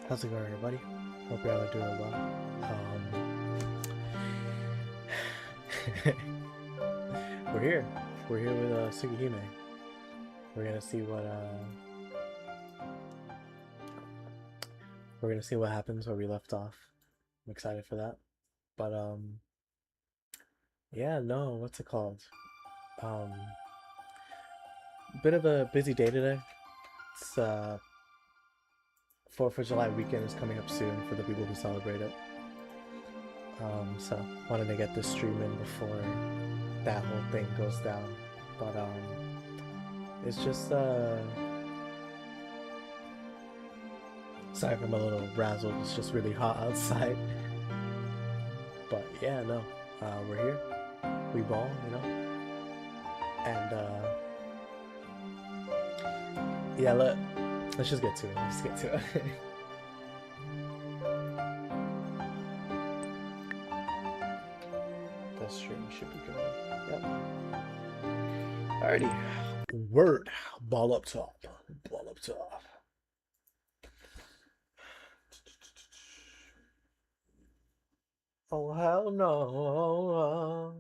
How's it going, everybody? Hope y'all are doing well. We're here. We're here with Tsukihime. We're gonna see what happens where we left off. I'm excited for that. But yeah, no, what's it called? Um, Bit of a busy day today. It's 4th of July weekend is coming up soon for the people who celebrate it. So wanted to get this stream in before that whole thing goes down. But it's just sorry if I'm a little razzled. It's just really hot outside. But yeah, no, we're here. We ball, and yeah, let's just get to it. Let's get to it. That stream should be good. Yep. Alrighty. Word. Ball up top. Ball up top. Oh hell no.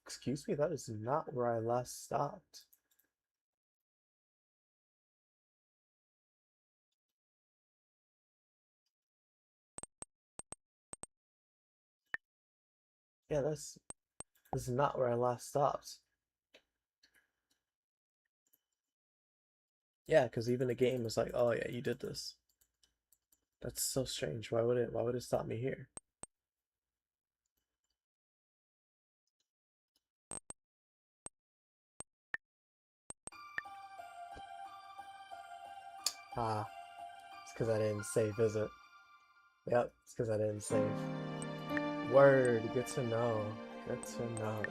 Excuse me, that is not where I last stopped. Yeah, this is not where I last stopped. Yeah, because even the game was like, oh yeah, you did this. That's so strange. Why would it stop me here? Ah, it's because I didn't save, is it? Yep, it's because I didn't save. Word, good to know. Good to know.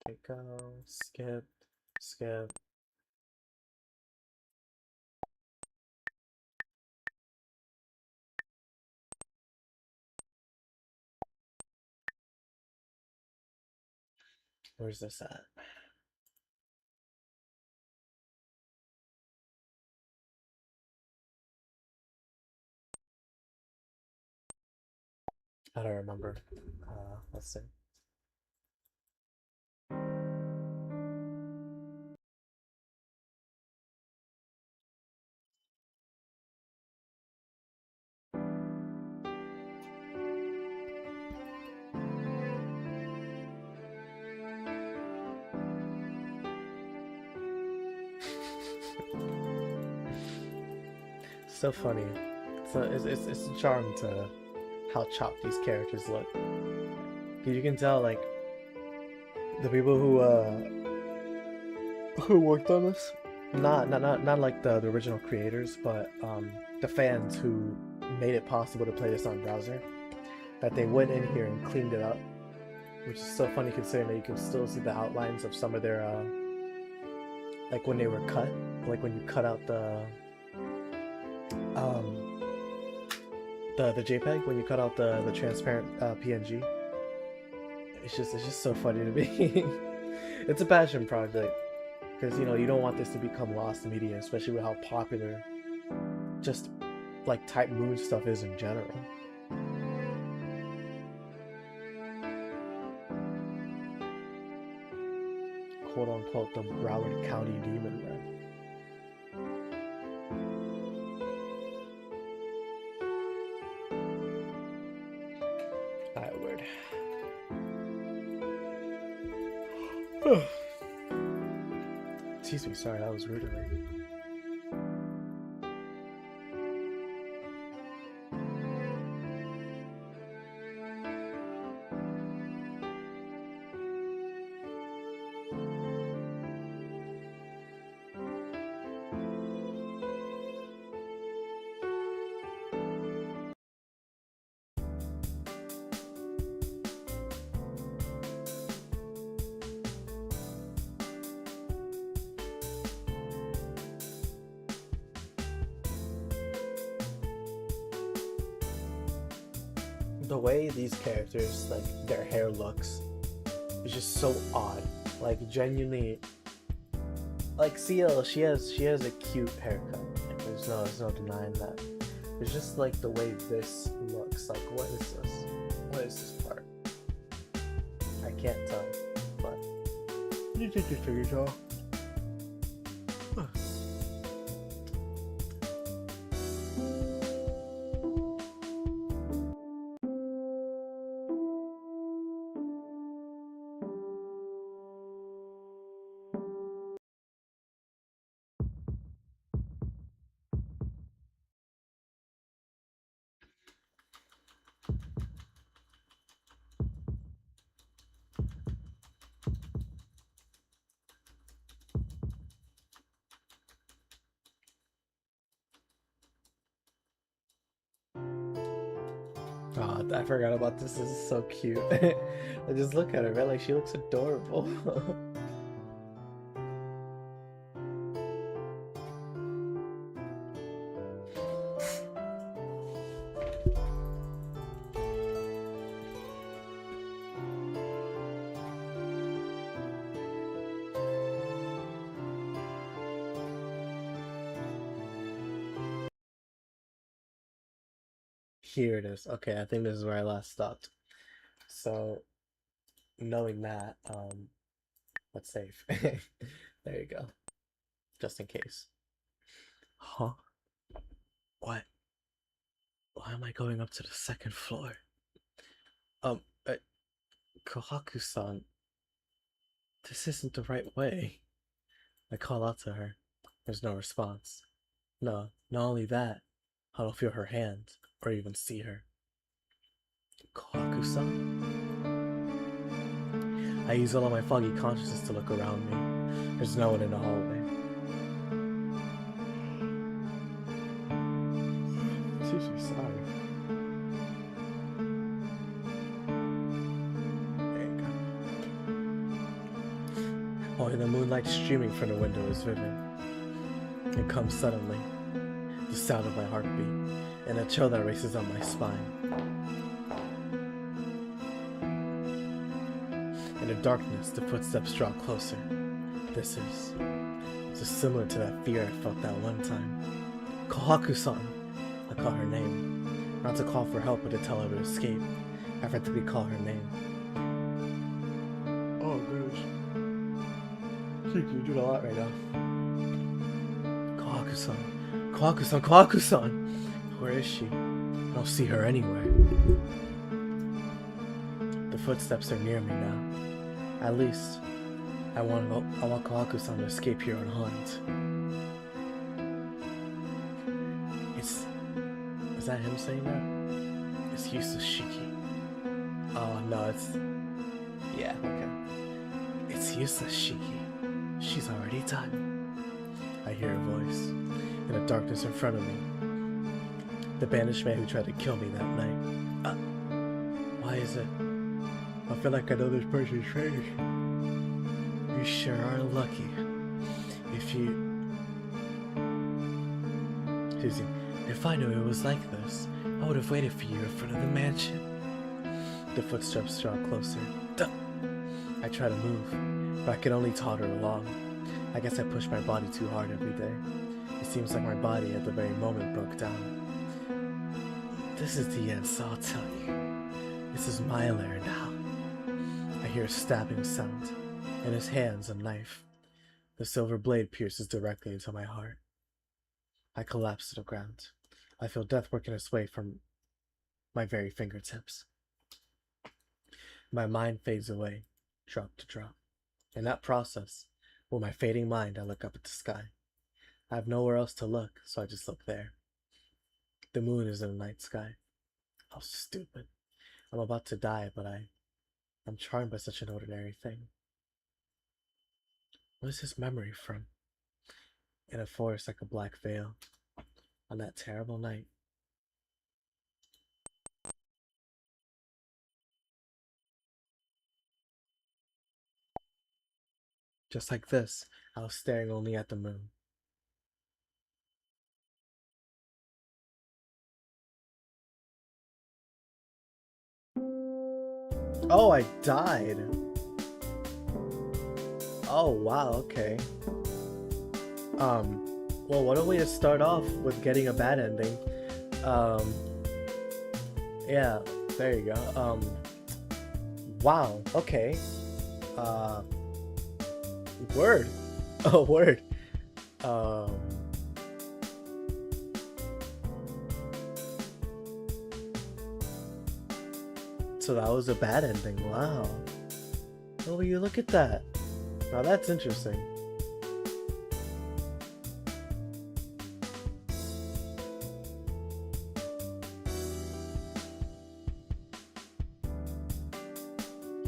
Okay, go. Skip. Skip. Where's this at? I don't remember. Let's see. So funny. It's a charm to how chopped these characters look. You can tell like the people who worked on this, not like the original creators, but the fans who made it possible to play this on browser, that they went in here and cleaned it up, which is so funny considering that you can still see the outlines of some of their like when they were cut, like when you cut out um the JPEG, when you cut out the transparent PNG. It's just so funny to me. It's a passion project because you don't want this to become lost media, especially with how popular just like Type Moon stuff is in general. Quote unquote the Broward County Demon, right? Alright, word. Excuse me, sorry, that was rude of me. the way these characters, like, their hair looks is just so odd. Like, genuinely, like, CL, she has a cute haircut. Like, there's no denying that. It's just like the way this looks. Like, what is this? What is this part? I can't tell, but you take your fingers off. Oh, I forgot about this. This is so cute. I just look at her, man. Like, she looks adorable. Here it is. Okay, I think this is where I last stopped. So, knowing that, let's save. There you go. Just in case. Huh? What? Why am I going up to the second floor? Um, uh, Kohaku-san, this isn't the right way. I call out to her. There's no response. No, not only that, I don't feel her hand, or even see her. Kohaku-san? I use all of my foggy consciousness to look around me. There's no one in the hallway. She's sorry. There you go. Only the moonlight streaming from the window is vivid. It comes suddenly. The sound of my heartbeat, and a chill that races up my spine. In the darkness, the footsteps draw closer. This is so similar to that fear I felt that one time. Kohaku-san! I call her name. Not to call for help, but to tell her to escape. I frantically call her name. Oh gosh. You're doing a lot right now. Kohaku-san. Kohaku-san, Kohaku-san! Where is she? I don't see her anywhere. The footsteps are near me now. At least, I want Kohaku-san to escape here unharmed. Is that him saying that? It's useless, Shiki. Oh no, yeah, okay. It's useless, Shiki. She's already done. I hear a voice in the darkness in front of me. The bandaged man who tried to kill me that night. Why is it? I feel like I know this person's face. You sure are lucky. If I knew it was like this, I would have waited for you in front of the mansion. The footsteps draw closer. Duh! I try to move, but I can only totter along. I guess I push my body too hard every day. It seems like my body at the very moment broke down. This is the end, so I'll tell you. This is my lair now. I hear a stabbing sound. In his hands, a knife. The silver blade pierces directly into my heart. I collapse to the ground. I feel death working its way from my very fingertips. My mind fades away, drop to drop. In that process, with my fading mind, I look up at the sky. I have nowhere else to look, so I just look there. The moon is in the night sky. How stupid. I'm about to die, but I'm charmed by such an ordinary thing. What is this memory from? In a forest like a black veil. On that terrible night. Just like this, I was staring only at the moon. Oh, I died. Oh, wow, okay. Well, what a way to start off with getting a bad ending. Um, yeah, there you go. Wow, okay. Uh, Word. Oh, word. Um, so that was a bad ending. Wow. Oh, will you look at that? Now that's interesting.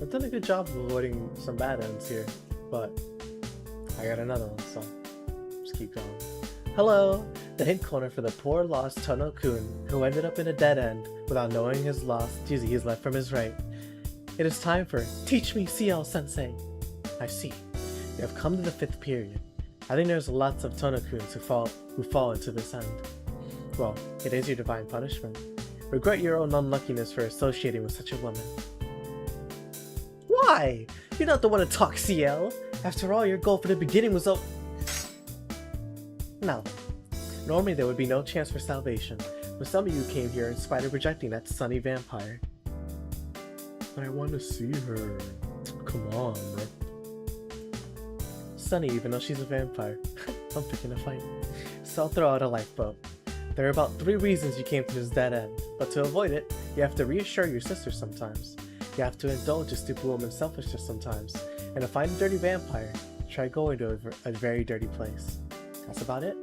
I've done a good job of avoiding some bad ends here, but I got another one, so just keep going. Hello! The hint corner for the poor lost Tono-kun, who ended up in a dead end without knowing his lost his left from his right. It is time for Teach Me CL-sensei! I see. You have come to the 5th period. I think there's lots of Tono-kuns who fall into this end. Well, it is your divine punishment. Regret your own unluckiness for associating with such a woman. Why? You're not the one to talk, CL! After all, your goal from the beginning was Now then. Normally there would be no chance for salvation, but some of you came here in spite of rejecting that sunny vampire. But I want to see her. Come on, bro. Sunny, even though she's a vampire. I'm picking a fight. So I'll throw out a lifeboat. There are about 3 reasons you came to this dead end, but to avoid it, you have to reassure your sister sometimes. You have to indulge a stupid woman's selfishness sometimes, and to find a dirty vampire, try going to a very dirty place. That's about it.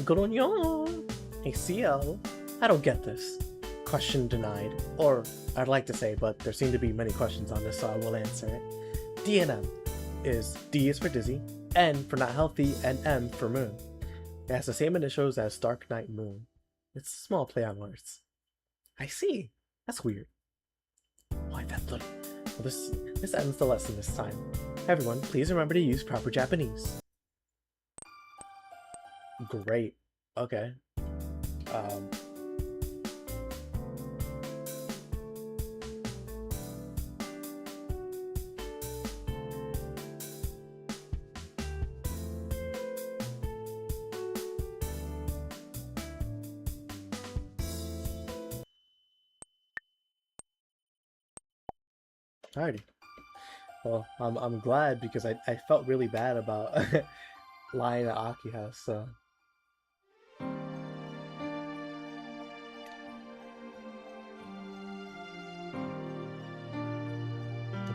Goronyo! Hey CL, I don't get this. Question denied. Or, I'd like to say, but there seem to be many questions on this, so I will answer it. D and M is D is for dizzy, N for not healthy, and M for moon. It has the same initials as Dark Knight Moon. It's a small play on words. I see. That's weird. Why that little? Well, this ends the lesson this time. Everyone, please remember to use proper Japanese. Great. Okay. Alrighty. Well, I'm glad because I felt really bad about lying at Aki House, so. The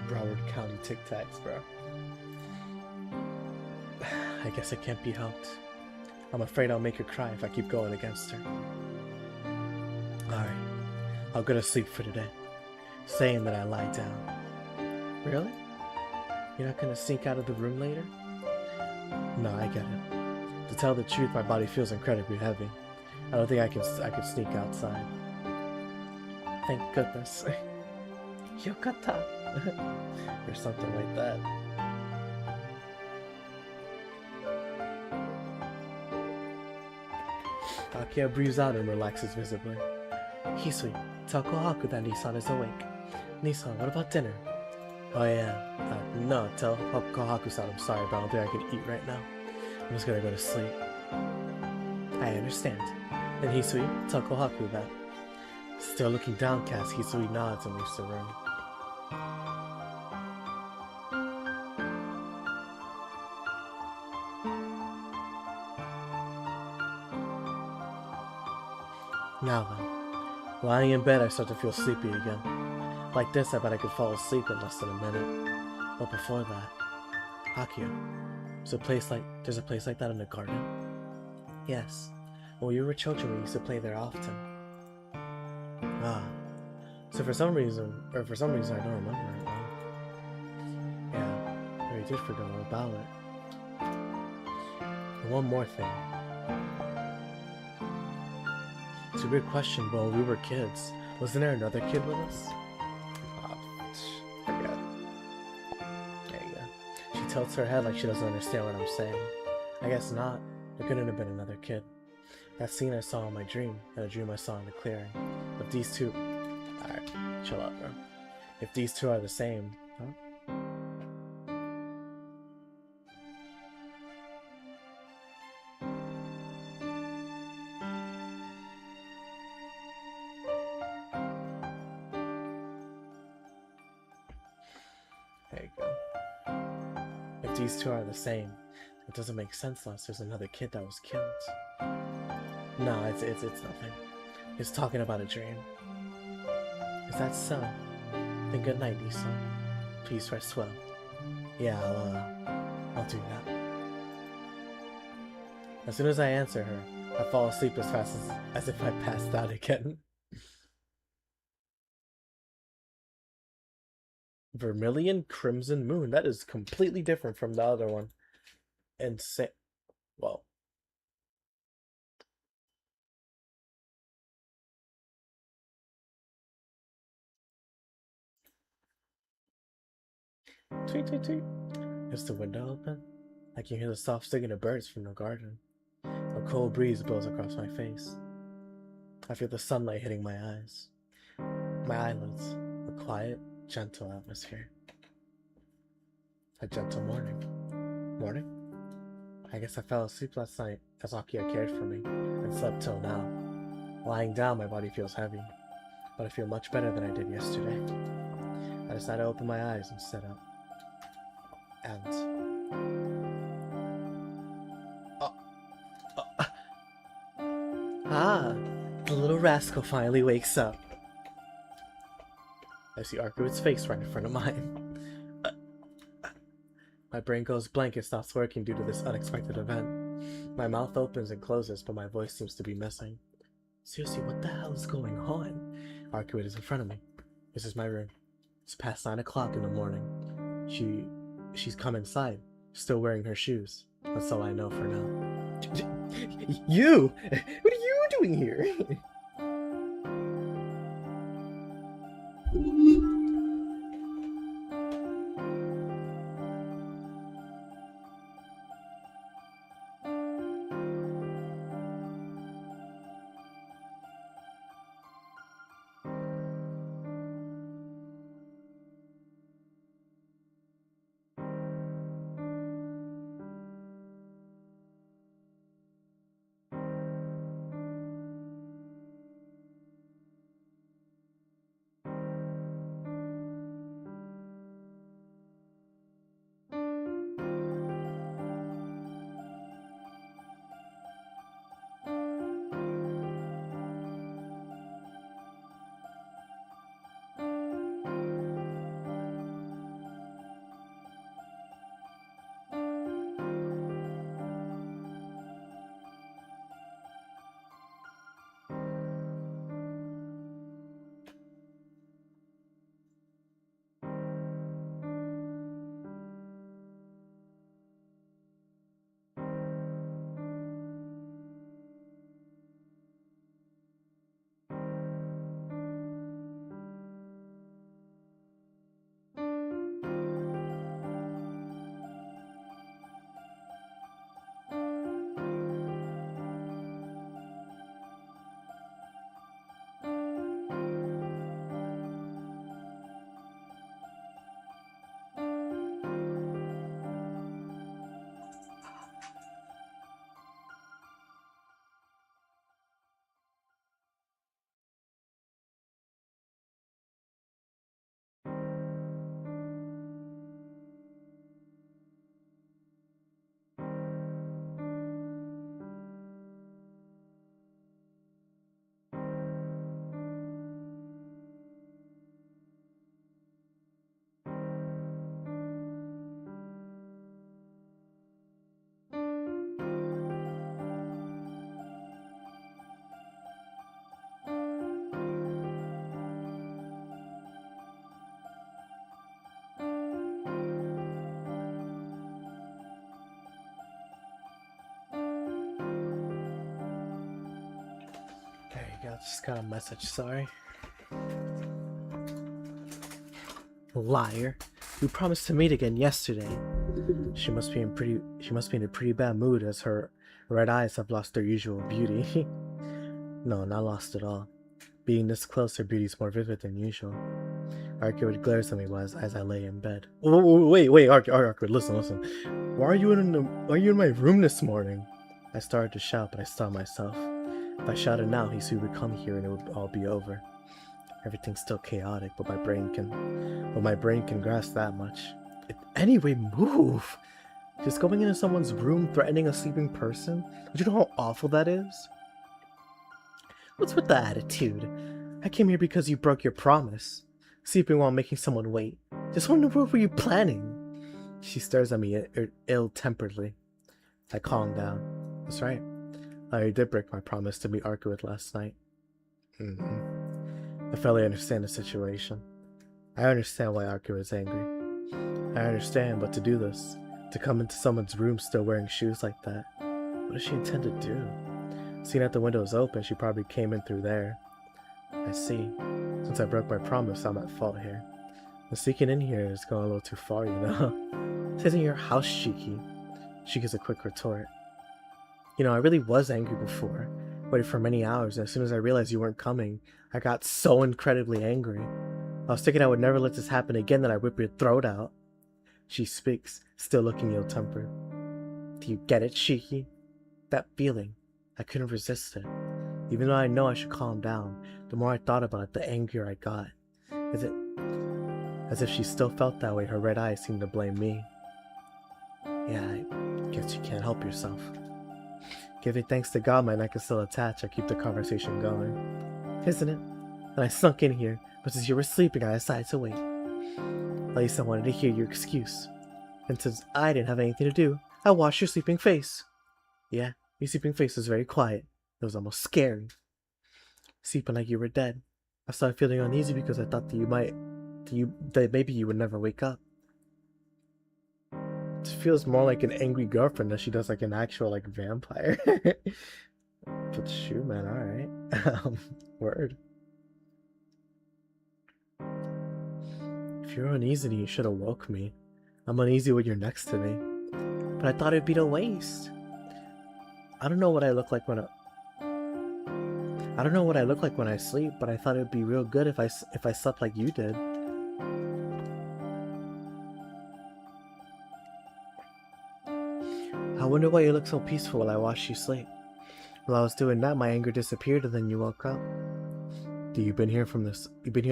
Broward County Tic Tacs, bro. I guess it can't be helped. I'm afraid I'll make her cry if I keep going against her. Alright, I'll go to sleep for today, saying that I lie down. Really? You're not gonna sneak out of the room later? No, I get it. To tell the truth, my body feels incredibly heavy. I don't think I can sneak outside. Thank goodness. Yokata! Or something like that. Akia breathes out and relaxes visibly. Hisui, tell Kohaku that Nisan is awake. Nisan, what about dinner? Oh yeah, no, tell Kohaku-san I'm sorry, but I don't think I can eat right now. I'm just gonna go to sleep. I understand. Then Hisui, tell Kohaku that. Still looking downcast, Hisui nods and leaves the room. Now then, lying in bed I start to feel sleepy again. Like this, I bet I could fall asleep in less than a minute. But before that, Akio, there's a place like that in the garden? Yes. When we were children, we used to play there often. Ah. So for some reason I don't remember it well. Yeah, I did forget all about it. And one more thing. It's a weird question, but when we were kids, wasn't there another kid with us? Forget. There you go. She tilts her head like she doesn't understand what I'm saying. I guess not. There couldn't have been another kid. That scene I saw in my dream, and a dream I saw in the clearing, of these two Chill out, bro. If these two are the same, huh? There you go. If these two are the same, it doesn't make sense unless there's another kid that was killed. No, it's nothing. He's talking about a dream. Is that so? Then good night, Lisa. Please rest well. Yeah, I'll do that. As soon as I answer her, I fall asleep as fast as if I passed out again. Vermilion Crimson Moon. That is completely different from the other one. Insane. Well. Tweet, tweet, tweet. Is the window open? I can hear the soft singing of birds from the garden. A cold breeze blows across my face. I feel the sunlight hitting my eyes. My eyelids. A quiet, gentle atmosphere. A gentle morning. Morning? I guess I fell asleep last night as Akia cared for me and slept till now. Lying down, my body feels heavy, but I feel much better than I did yesterday. I decided to open my eyes and sit up. And... the little rascal finally wakes up. I see Arkuit's face right in front of mine. My brain goes blank and stops working due to this unexpected event. My mouth opens and closes, but my voice seems to be missing. Seriously, what the hell is going on? Arkuit is in front of me. This is my room. It's past 9 o'clock in the morning. She's come inside, still wearing her shoes. That's all I know for now. You! What are you doing here? Just got a message, sorry. Liar. We promised to meet again yesterday. She must be in a pretty bad mood as her red eyes have lost their usual beauty. No, not lost at all. Being this close, her beauty's more vivid than usual. Arkwood glares at me as I lay in bed. Oh, wait, Arkwood, listen. Why are you in my room this morning? I started to shout, but I stopped myself. If I shouted now, he would come here and it would all be over. Everything's still chaotic, but my brain can grasp that much. Anyway, move! Just going into someone's room, threatening a sleeping person? Do you know how awful that is? What's with the attitude? I came here because you broke your promise. Sleeping while making someone wait. Just wonder what were you planning? She stares at me ill-temperedly. I calm down. That's right. I did break my promise to meet Arkwood last night. I fairly understand the situation. I understand why Arkwood is angry. I understand, but to do this, to come into someone's room still wearing shoes like that, what does she intend to do? Seeing that the window is open, she probably came in through there. I see. Since I broke my promise, I'm at fault here. The sneaking in here is going a little too far, you know? This isn't your house, Shiki. She gives a quick retort. You know, I really was angry before. Waited for many hours, and as soon as I realized you weren't coming, I got so incredibly angry. I was thinking I would never let this happen again, that I'd whip your throat out. She speaks, still looking ill-tempered. Do you get it, Shiki? That feeling. I couldn't resist it. Even though I know I should calm down, the more I thought about it, the angrier I got. As if she still felt that way, her red eyes seemed to blame me. Yeah, I guess you can't help yourself. Giving thanks to God my neck is still attached, I keep the conversation going. Isn't it? And I snuck in here, but since you were sleeping, I decided to wait. At least I wanted to hear your excuse. And since I didn't have anything to do, I washed your sleeping face. Yeah, your sleeping face was very quiet. It was almost scary. Sleeping like you were dead. I started feeling uneasy because I thought that maybe you would never wake up. It feels more like an angry girlfriend than she does like an actual like vampire. But shoot, man, alright. Word. If you're uneasy, you should have woke me. I'm uneasy when you're next to me. But I thought it'd be a waste. I don't know what I look like when I sleep, but I thought it'd be real good if I slept like you did. I wonder why you look so peaceful while I watched you sleep. While I was doing that, my anger disappeared and then you woke up. You've been here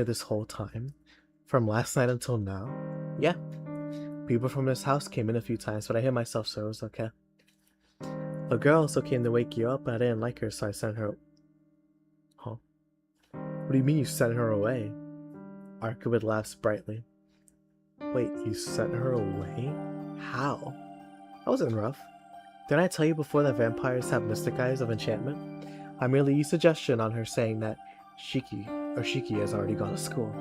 this whole time? From last night until now? Yeah. People from this house came in a few times, but I hit myself, so it was okay. A girl also came to wake you up, but I didn't like her, so I sent her... Huh? What do you mean you sent her away? Arkwood laughs brightly. Wait, you sent her away? How? That wasn't rough. Didn't I tell you before that vampires have mystic eyes of enchantment? I merely used suggestion on her saying that Shiki has already gone to school.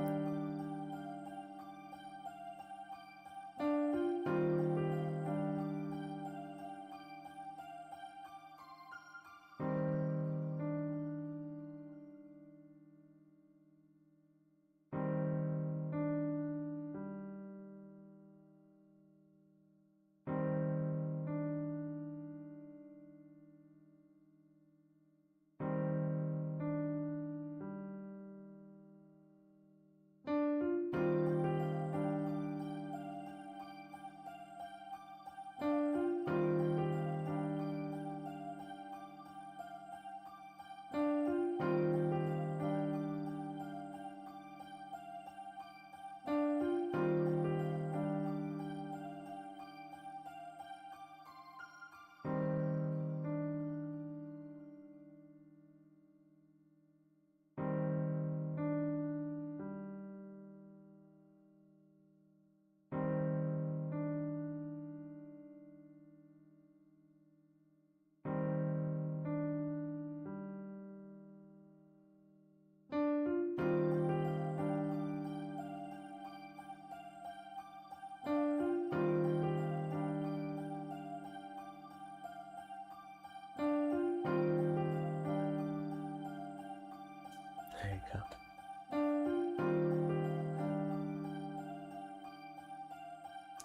There you go.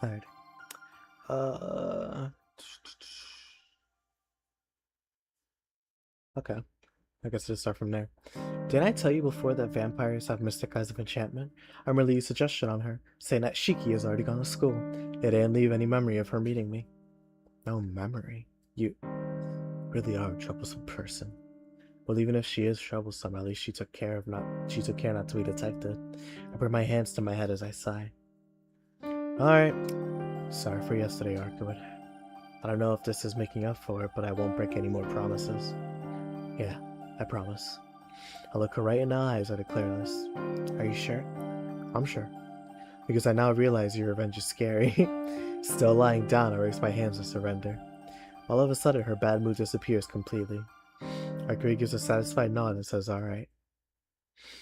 Alright. Okay. I guess I'll start from there. Didn't I tell you before that vampires have mystic eyes of enchantment? I merely used suggestion on her, saying that Shiki has already gone to school. It didn't leave any memory of her meeting me. No memory? You really are a troublesome person. Well, even if she is troublesome, at least she took care not to be detected. I bring my hands to my head as I sigh. Alright. Sorry for yesterday, Arkwood. I don't know if this is making up for it, but I won't break any more promises. Yeah, I promise. I'll look her right in the eyes, I declare this. Are you sure? I'm sure. Because I now realize your revenge is scary. Still lying down, I raise my hands to surrender. All of a sudden, her bad mood disappears completely. Arkwood gives a satisfied nod and says, alright.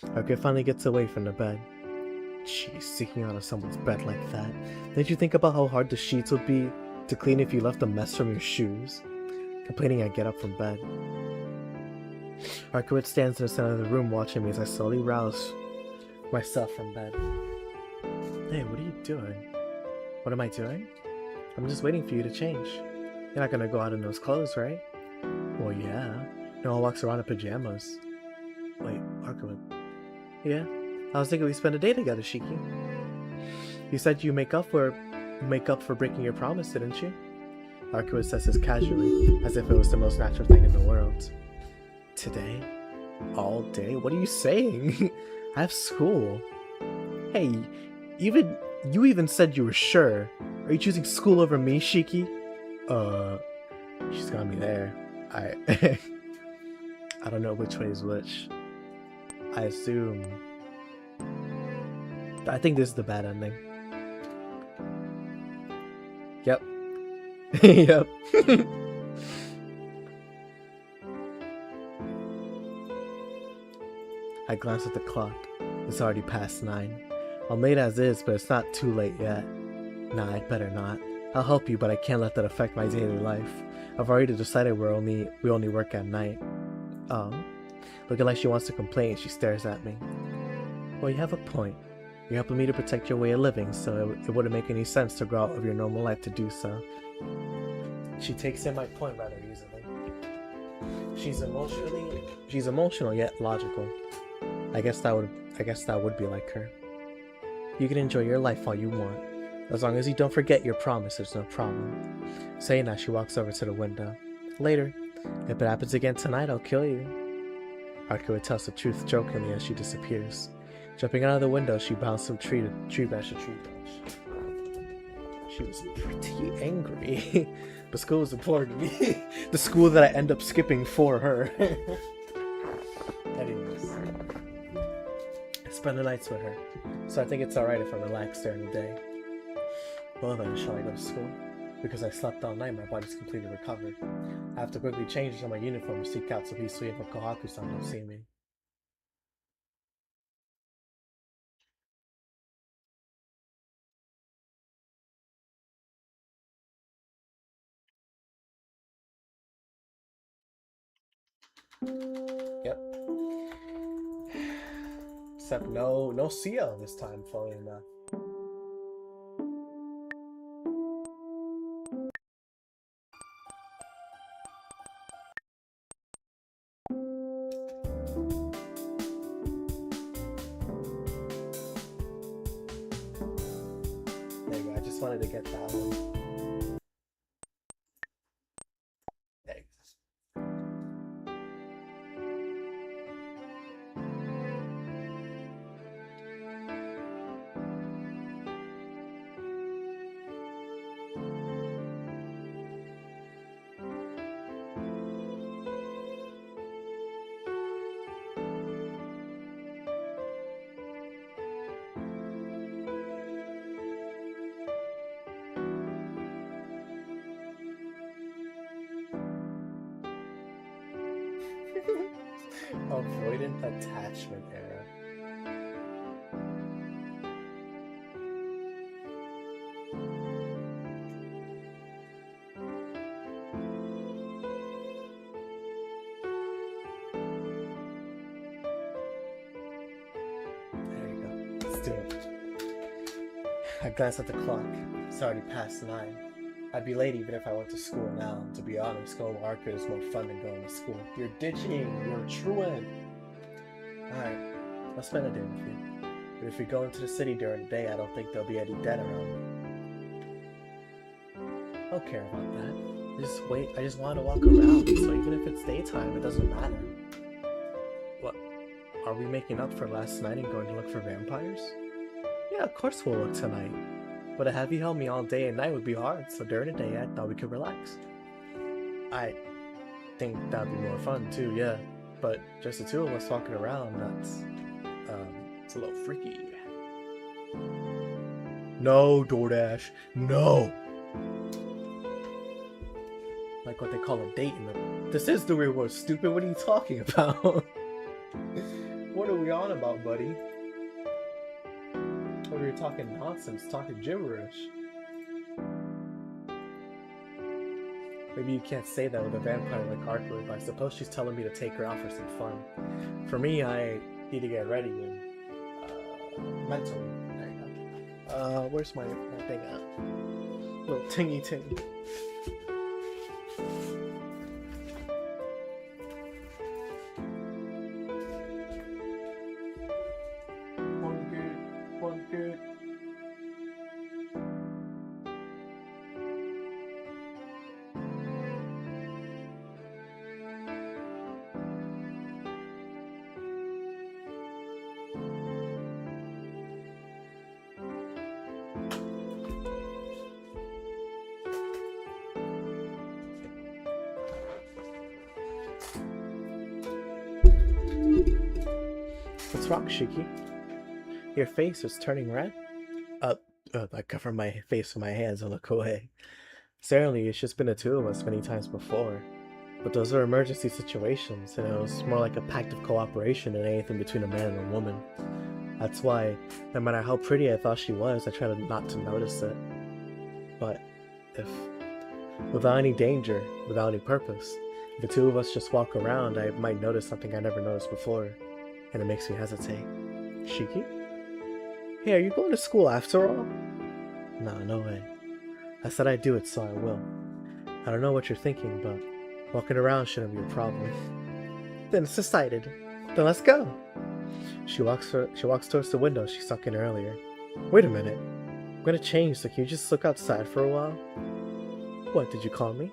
Arkwood finally gets away from the bed. Jeez, sneaking out of someone's bed like that. Didn't you think about how hard the sheets would be to clean if you left a mess from your shoes? Complaining, I get up from bed. Arkwood stands in the center of the room watching me as I slowly rouse myself from bed. Hey, what are you doing? What am I doing? I'm just waiting for you to change. You're not gonna go out in those clothes, right? Well, yeah. No one walks around in pajamas. Wait, Arkwood. Yeah? I was thinking we spend a day together, Shiki. You said you make up for breaking your promise, didn't you? Arkwood says this casually, as if it was the most natural thing in the world. Today? All day? What are you saying? I have school. Hey, you even said you were sure. Are you choosing school over me, Shiki? She's got me there. I don't know which way is which. I think this is the bad ending. Yep. Yep. I glance at the clock. It's already past 9. I'm late as is, but it's not too late yet. Nah, I'd better not. I'll help you, but I can't let that affect my daily life. I've already decided we only work at night. Oh. Looking like she wants to complain, she stares at me. Well, you have a point. You're helping me to protect your way of living, so it wouldn't make any sense to go out of your normal life to do so. She takes in my point rather easily. She's emotional yet logical. I guess that would be like her. You can enjoy your life all you want. As long as you don't forget your promise, there's no problem. Saying that, she walks over to the window. Later. If it happens again tonight, I'll kill you. Arkwood tells the truth jokingly as she disappears. Jumping out of the window, she bounced from tree branch to tree branch. She was pretty angry. But school was important to me. The school that I end up skipping for her. Anyways. I spend the nights with her. So I think it's alright if I relax during the day. Well then, shall I go to school? Because I slept all night, my body's completely recovered. I have to quickly change into my uniform to seek out so Hisui and Kohaku-san don't see me. Yep. Except no CL this time, funny enough. There you go, I just wanted to get that one. There you go. Avoidant attachment era. There you go. Let's do it. I glance at the clock. It's already past 9. I'd be late even if I went to school now. To be honest, going to Arca is more fun than going to school. You're ditching. You're a truant. Alright, I'll spend a day with you. But if we go into the city during the day, I don't think there'll be any dead around me. I don't care about that. Just wait. I just want to walk around, so even if it's daytime, it doesn't matter. What? Are we making up for last night and going to look for vampires? Yeah, of course we'll look tonight. But to have you help me all day and night would be hard, so during the day I thought we could relax. I think that'd be more fun too, yeah. But just the two of us walking around, it's a little freaky. No, DoorDash, no! Like what they call a date in the... This is the real world, stupid, what are you talking about? What are we on about, buddy? Or you're talking nonsense, talking gibberish. Maybe you can't say that with a vampire like Arthur, but I suppose she's telling me to take her out for some fun. For me, I need to get ready and mentally. There you go. Where's my thing at? Little tingy ting. One good. What's wrong, Shiki? Your face is turning red? I cover my face with my hands and look away. Certainly, it's just been the two of us many times before. But those are emergency situations, and it was more like a pact of cooperation than anything between a man and a woman. That's why, no matter how pretty I thought she was, I tried not to notice it. But, without any danger, without any purpose, if the two of us just walk around, I might notice something I never noticed before, and it makes me hesitate. Shiki? Hey, are you going to school after all? No way. I said I'd do it, so I will. I don't know what you're thinking, but walking around shouldn't be a problem. Then it's decided. Then let's go. She walks towards the window she stuck in earlier. Wait a minute. I'm gonna change, so can you just look outside for a while? What, did you call me?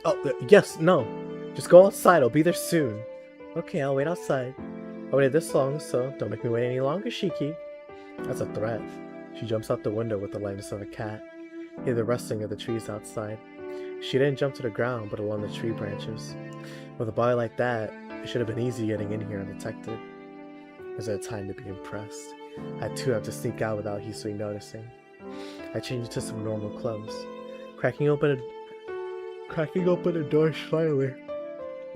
Oh, yes, no. Just go outside, I'll be there soon. Okay, I'll wait outside. I waited this long, so don't make me wait any longer, Shiki. That's a threat. She jumps out the window with the lightness of a cat. Hear the rustling of the trees outside. She didn't jump to the ground, but along the tree branches. With a body like that, it should have been easy getting in here undetected. Was it a time to be impressed? I too have to sneak out without Hisui noticing. I change into some normal clothes. Cracking open the door slightly.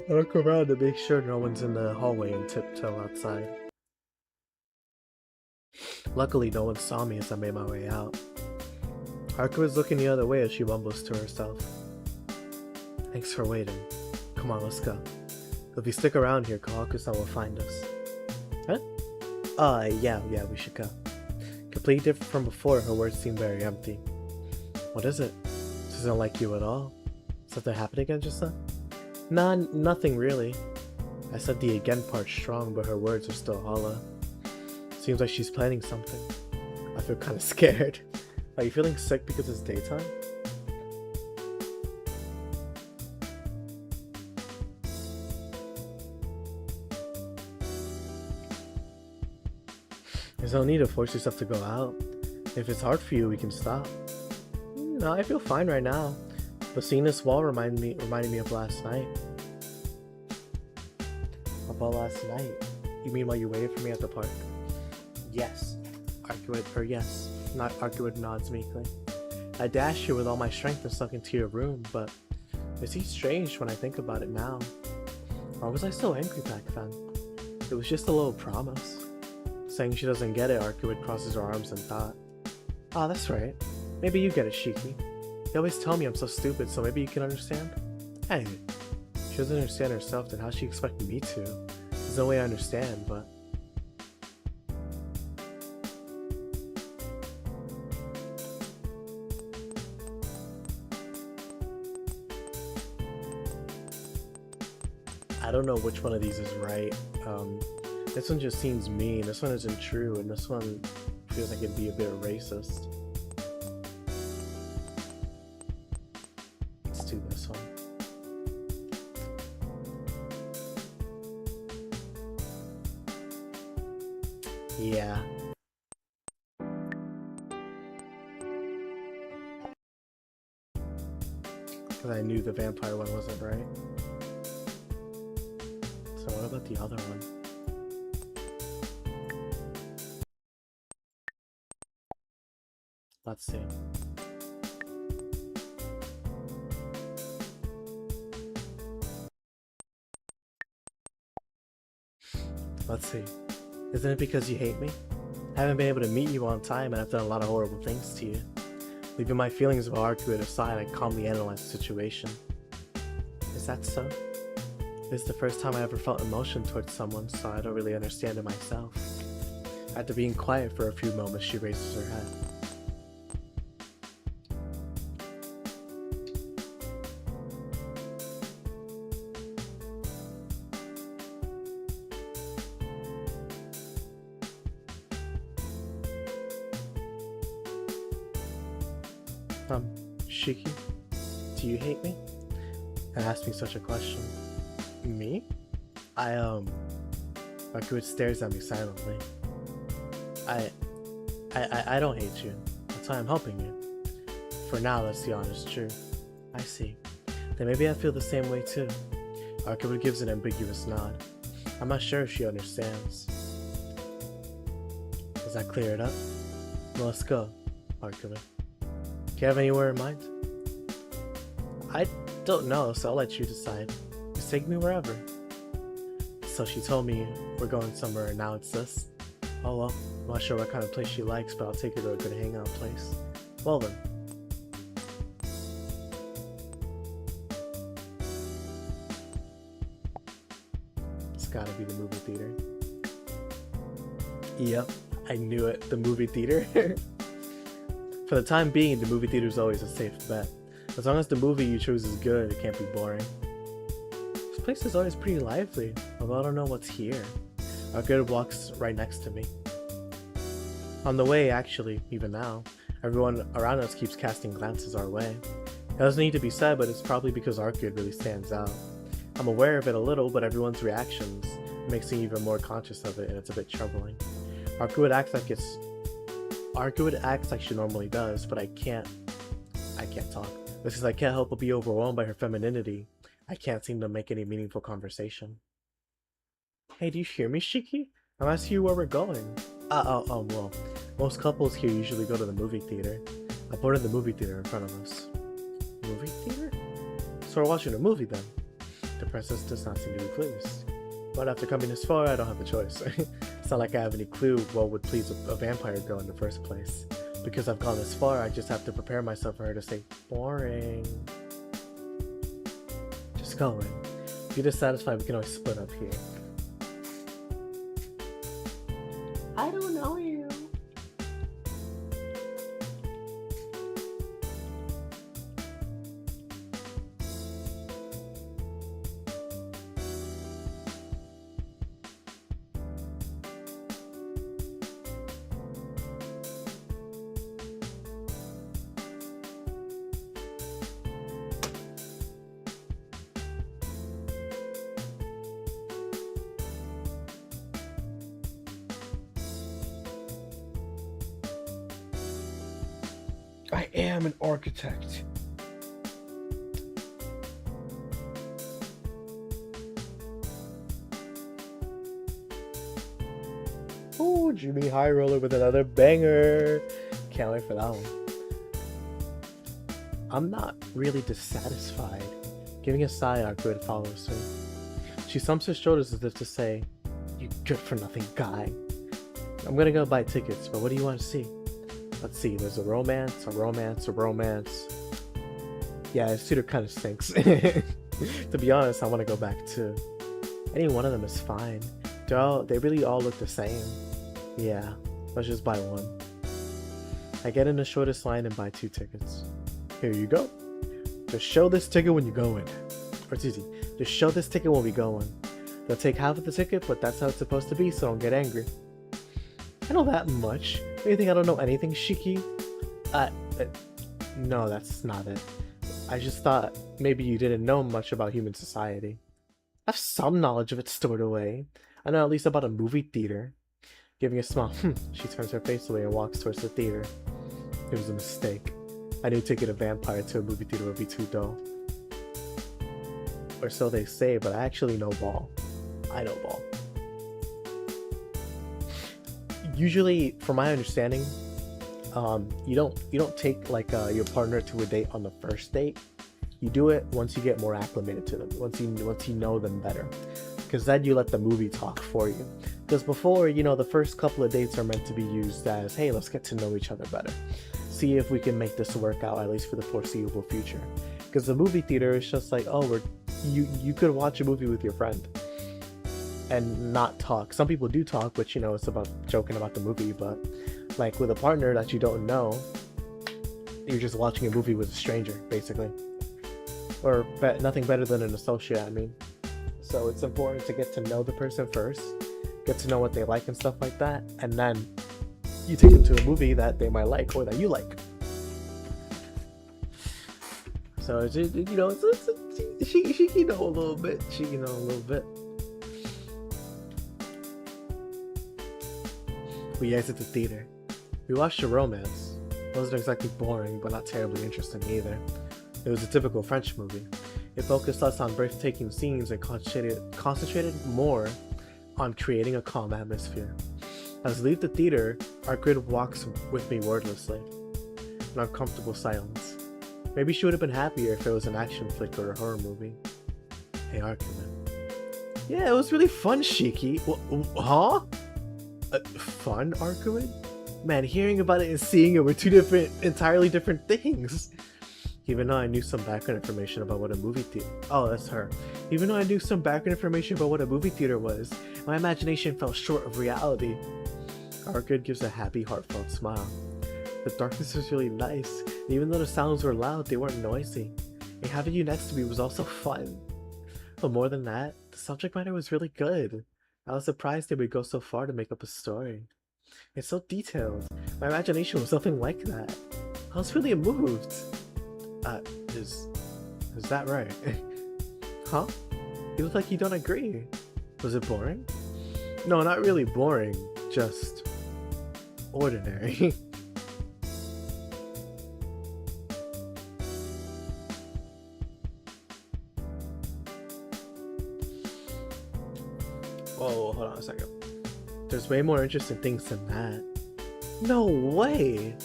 I look around to make sure no one's in the hallway and tiptoe outside. Luckily, no one saw me as I made my way out. Haruka was looking the other way as she mumbles to herself. Thanks for waiting. Come on, let's go. If we stick around here, Kawaku-san will find us. Huh? Yeah, we should go. Completely different from before, her words seem very empty. What is it? She doesn't like you at all. Something happened again just then? Nah, nothing really. I said the again part strong, but her words are still hollow. Seems like she's planning something. I feel kind of scared. Are you feeling sick because it's daytime? There's no need to force yourself to go out. If it's hard for you, we can stop. No, I feel fine right now. But seeing this wall reminded me of last night. About last night? You mean while you waited for me at the park? Yes. Yes. Not Arcuid nods meekly. I dashed you with all my strength and snuck into your room, but it seems strange when I think about it now. Or was I so angry back then? It was just a little promise. Saying she doesn't get it, Arcuid crosses her arms in thought. Ah, that's right. Maybe you get it, Shiki. You always tell me I'm so stupid, so maybe you can understand? Hey, she doesn't understand herself, then how she expected me to? There's no way I understand, but... I don't know which one of these is right. This one just seems mean, this one isn't true, and this one feels like it'd be a bit racist. Let's do this one. Yeah. Because I knew the vampire one wasn't right. So what about the other one? Let's see. Let's see. Isn't it because you hate me? I haven't been able to meet you on time and I've done a lot of horrible things to you. Leaving my feelings of Arcuit aside, I calmly analyze the situation. Is that so? This is the first time I ever felt emotion towards someone, so I don't really understand it myself. After being quiet for a few moments, she raises her head. Shiki, do you hate me? And asked me such a question. Me? Arcuit stares at me silently. I don't hate you. That's why I'm helping you. For now, that's the honest truth. I see. Then maybe I feel the same way too. Arcuit gives an ambiguous nod. I'm not sure if she understands. Does that clear it up? Well, let's go, Arcuit. Do you have anywhere in mind? I don't know, so I'll let you decide. Just take me wherever. So she told me we're going somewhere and now it's this. Oh well, I'm not sure what kind of place she likes, but I'll take her to a good hangout place. Well then. It's gotta be the movie theater. Yep, I knew it, the movie theater. For the time being, the movie theater is always a safe bet. As long as the movie you choose is good, it can't be boring. This place is always pretty lively, although I don't know what's here. Arcuit walks right next to me. On the way, actually, even now, everyone around us keeps casting glances our way. It doesn't need to be said, but it's probably because Arcuit really stands out. I'm aware of it a little, but everyone's reactions makes me even more conscious of it, and it's a bit troubling. Arcuit acts like she normally does, but I can't talk. This is I can't help but be overwhelmed by her femininity. I can't seem to make any meaningful conversation. Hey, do you hear me, Shiki? I'm asking you where we're going. Well, most couples here usually go to the movie theater. I boarded the movie theater in front of us. Movie theater? So we're watching a movie then. The princess does not seem to be pleased. But after coming this far, I don't have a choice. It's not like I have any clue what would please a vampire girl in the first place. Because I've gone this far, I just have to prepare myself for her to say, boring. Just go in. If you're dissatisfied, we can always split up here. I don't know you. I am an architect. Oh, Jimmy High Roller with another banger. Can't wait for that one. I'm not really dissatisfied. Giving a sigh, Arcuit follows her. She thumps her shoulders as if to say, you good for nothing guy. I'm gonna go buy tickets, but what do you want to see? Let's see, there's a romance. Yeah, this tutor kind of stinks. To be honest, I want to go back too. Any one of them is fine. They really all look the same. Yeah, let's just buy one. I get in the shortest line and buy 2 tickets. Here you go. Just show this ticket when you go in. Or it's easy. Just show this ticket when we going. They'll take half of the ticket, but that's how it's supposed to be, so don't get angry. I know that much. You think I don't know anything, Shiki? No, that's not it. I just thought maybe you didn't know much about human society. I have some knowledge of it stored away. I know at least about a movie theater. Giving a smile, she turns her face away and walks towards the theater. It was a mistake. I knew taking a vampire to a movie theater would be too dull. Or so they say, but I actually know ball. I know ball. Usually, from my understanding, you don't take like your partner to a date on the first date. You do it once you get more acclimated to them, once you know them better, because then you let the movie talk for you. Because before, the first couple of dates are meant to be used as, hey, let's get to know each other better, see if we can make this work out at least for the foreseeable future. Because the movie theater is just like, oh, you could watch a movie with your friend and not talk. Some people do talk, but it's about joking about the movie. But like with a partner that you don't know, you're just watching a movie with a stranger, basically. Or nothing better than an associate, I mean. So it's important to get to know the person first, get to know what they like and stuff like that, and then you take them to a movie that they might like or that you like. So it's just, she can know a little bit. She can know a little bit. We exit the theater. We watched a romance. It wasn't exactly boring, but not terribly interesting either. It was a typical French movie. It focused less on breathtaking scenes and concentrated more on creating a calm atmosphere. As we leave the theater, our grid walks with me wordlessly. An uncomfortable silence. Maybe she would have been happier if it was an action flick or a horror movie. Hey, Arkuman. Yeah, it was really fun, Shiki. Huh? Fun, Arkuman? Man, hearing about it and seeing it were two entirely different things. Even though I knew some background information about what a movie theater... Oh, that's her. Even though I knew some background information about what a movie theater was, my imagination fell short of reality. Arkud gives a happy, heartfelt smile. The darkness was really nice, and even though the sounds were loud, they weren't noisy. And having you next to me was also fun. But more than that, the subject matter was really good. I was surprised they would go so far to make up a story. It's so detailed. My imagination was nothing like that. I was really moved. Is that right? Huh? You look like you don't agree. Was it boring? No, not really boring, just ordinary. Oh, hold on a second. There's way more interesting things than that. No way!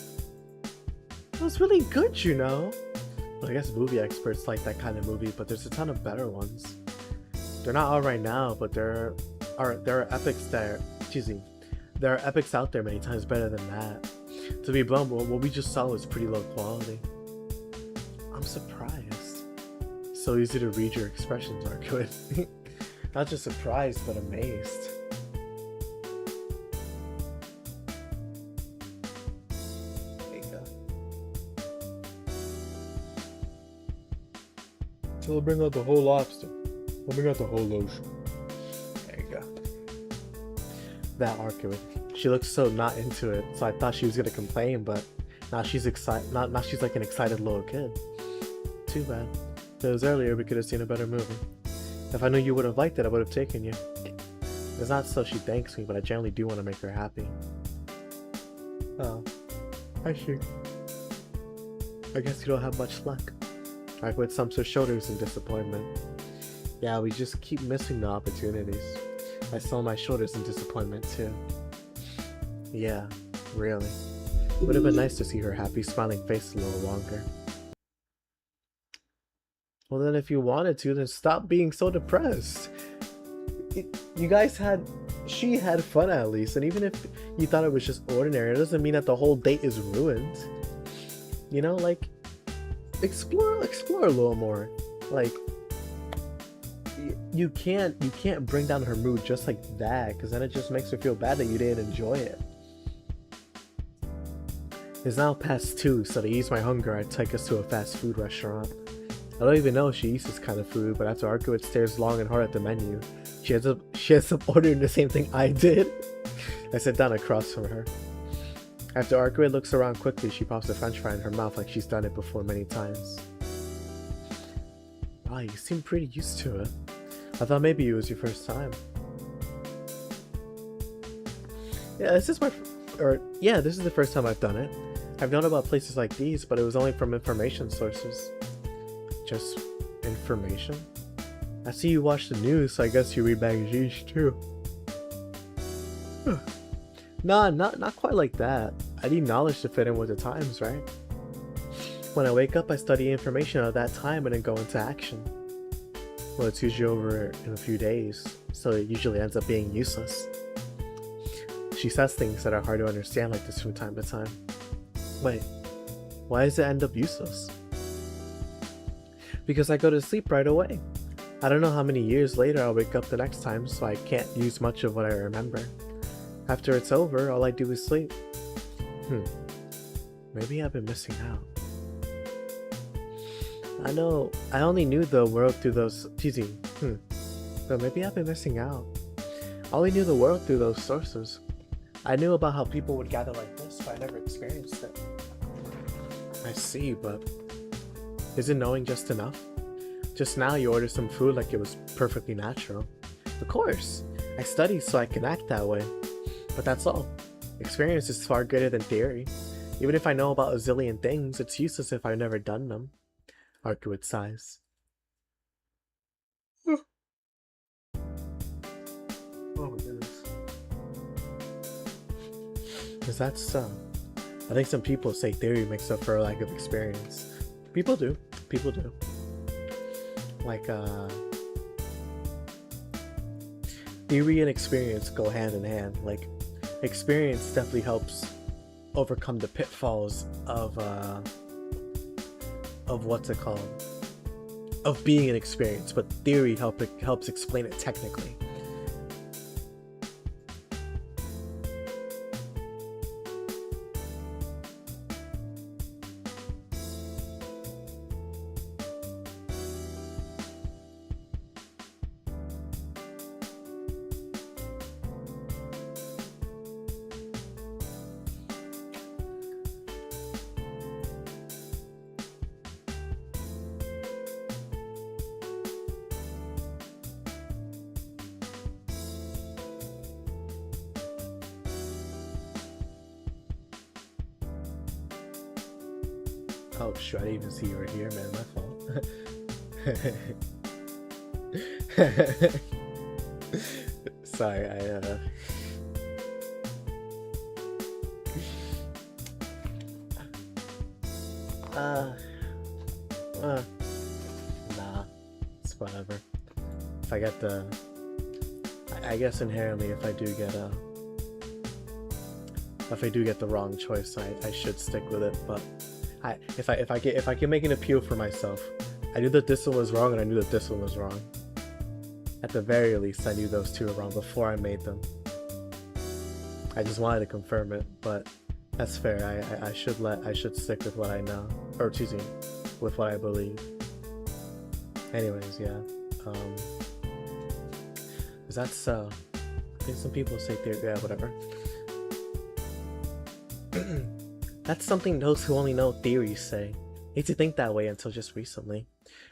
It was really good, Well, I guess movie experts like that kind of movie, but there's a ton of better ones. They're not out right now, but there are epics there. There are epics out there many times better than that. To be blunt, what we just saw was pretty low quality. I'm surprised. So easy to read your expressions, Arkud. Not just surprised, but amazed. I'll bring out the whole lobster. I'll bring out the whole ocean. There you go. That Arkud. She looks so not into it, so I thought she was gonna complain, but now she's excited. Now she's like an excited little kid. Too bad. If it was earlier, we could have seen a better movie. If I knew you would have liked it, I would have taken you. It's not so she thanks me, but I generally do want to make her happy. Oh, I see. I guess you don't have much luck. Arkud sumps her shoulders in disappointment. Yeah, we just keep missing the opportunities. I saw my shoulders in disappointment too. Yeah, really. Would have been nice to see her happy, smiling face a little longer. Well then, if you wanted to, then stop being so depressed. She had fun at least, and even if you thought it was just ordinary, it doesn't mean that the whole date is ruined. Like, explore a little more. Like, you can't bring down her mood just like that, because then it just makes her feel bad that you didn't enjoy it. It's now past 2, so to ease my hunger, I'd take us to a fast food restaurant. I don't even know if she eats this kind of food, but after Arkwood stares long and hard at the menu, she ends up ordering the same thing I did. I sit down across from her. After Arkwood looks around quickly, she pops a french fry in her mouth like she's done it before many times. Wow, you seem pretty used to it. I thought maybe it was your first time. Yeah, this is the first time I've done it. I've known about places like these, but it was only from information sources. Just information? I see you watch the news, so I guess you read magazines too. Nah, not quite like that. I need knowledge to fit in with the times, right? When I wake up, I study information at that time and then go into action. Well, it's usually over in a few days, so it usually ends up being useless. She says things that are hard to understand like this from time to time. Wait, why does it end up useless? Because I go to sleep right away. I don't know how many years later I'll wake up the next time, so I can't use much of what I remember. After it's over, all I do is sleep. Maybe I've been missing out. I know, I only knew the world through those... But maybe I've been missing out. I only knew the world through those sources. I knew about how people would gather like this, but I never experienced it. I see, but... isn't knowing just enough? Just now you ordered some food like it was perfectly natural. Of course! I study so I can act that way. But that's all. Experience is far greater than theory. Even if I know about a zillion things, it's useless if I've never done them. Arkwood sighs. Oh my goodness. Is that so? I think some people say theory makes up for a lack of experience. People do. People do. Like, theory and experience go hand in hand. Like, experience definitely helps overcome the pitfalls of what's it called? Of being an experience, but theory helps explain it technically. Oh shoot, I didn't even see you were here, man. My fault. Sorry, nah, it's whatever. If I get the, I guess inherently, if I do get the wrong choice, I should stick with it. But if I can make an appeal for myself, I knew that this one was wrong and I knew that this one was wrong. At the very least, I knew those two were wrong before I made them. I just wanted to confirm it, but that's fair. I should stick with what I know, or excuse me, with what I believe. Anyways, yeah. Is that so? I think some people say theory, yeah, whatever. That's something those who only know theories say. Need to think that way until just recently.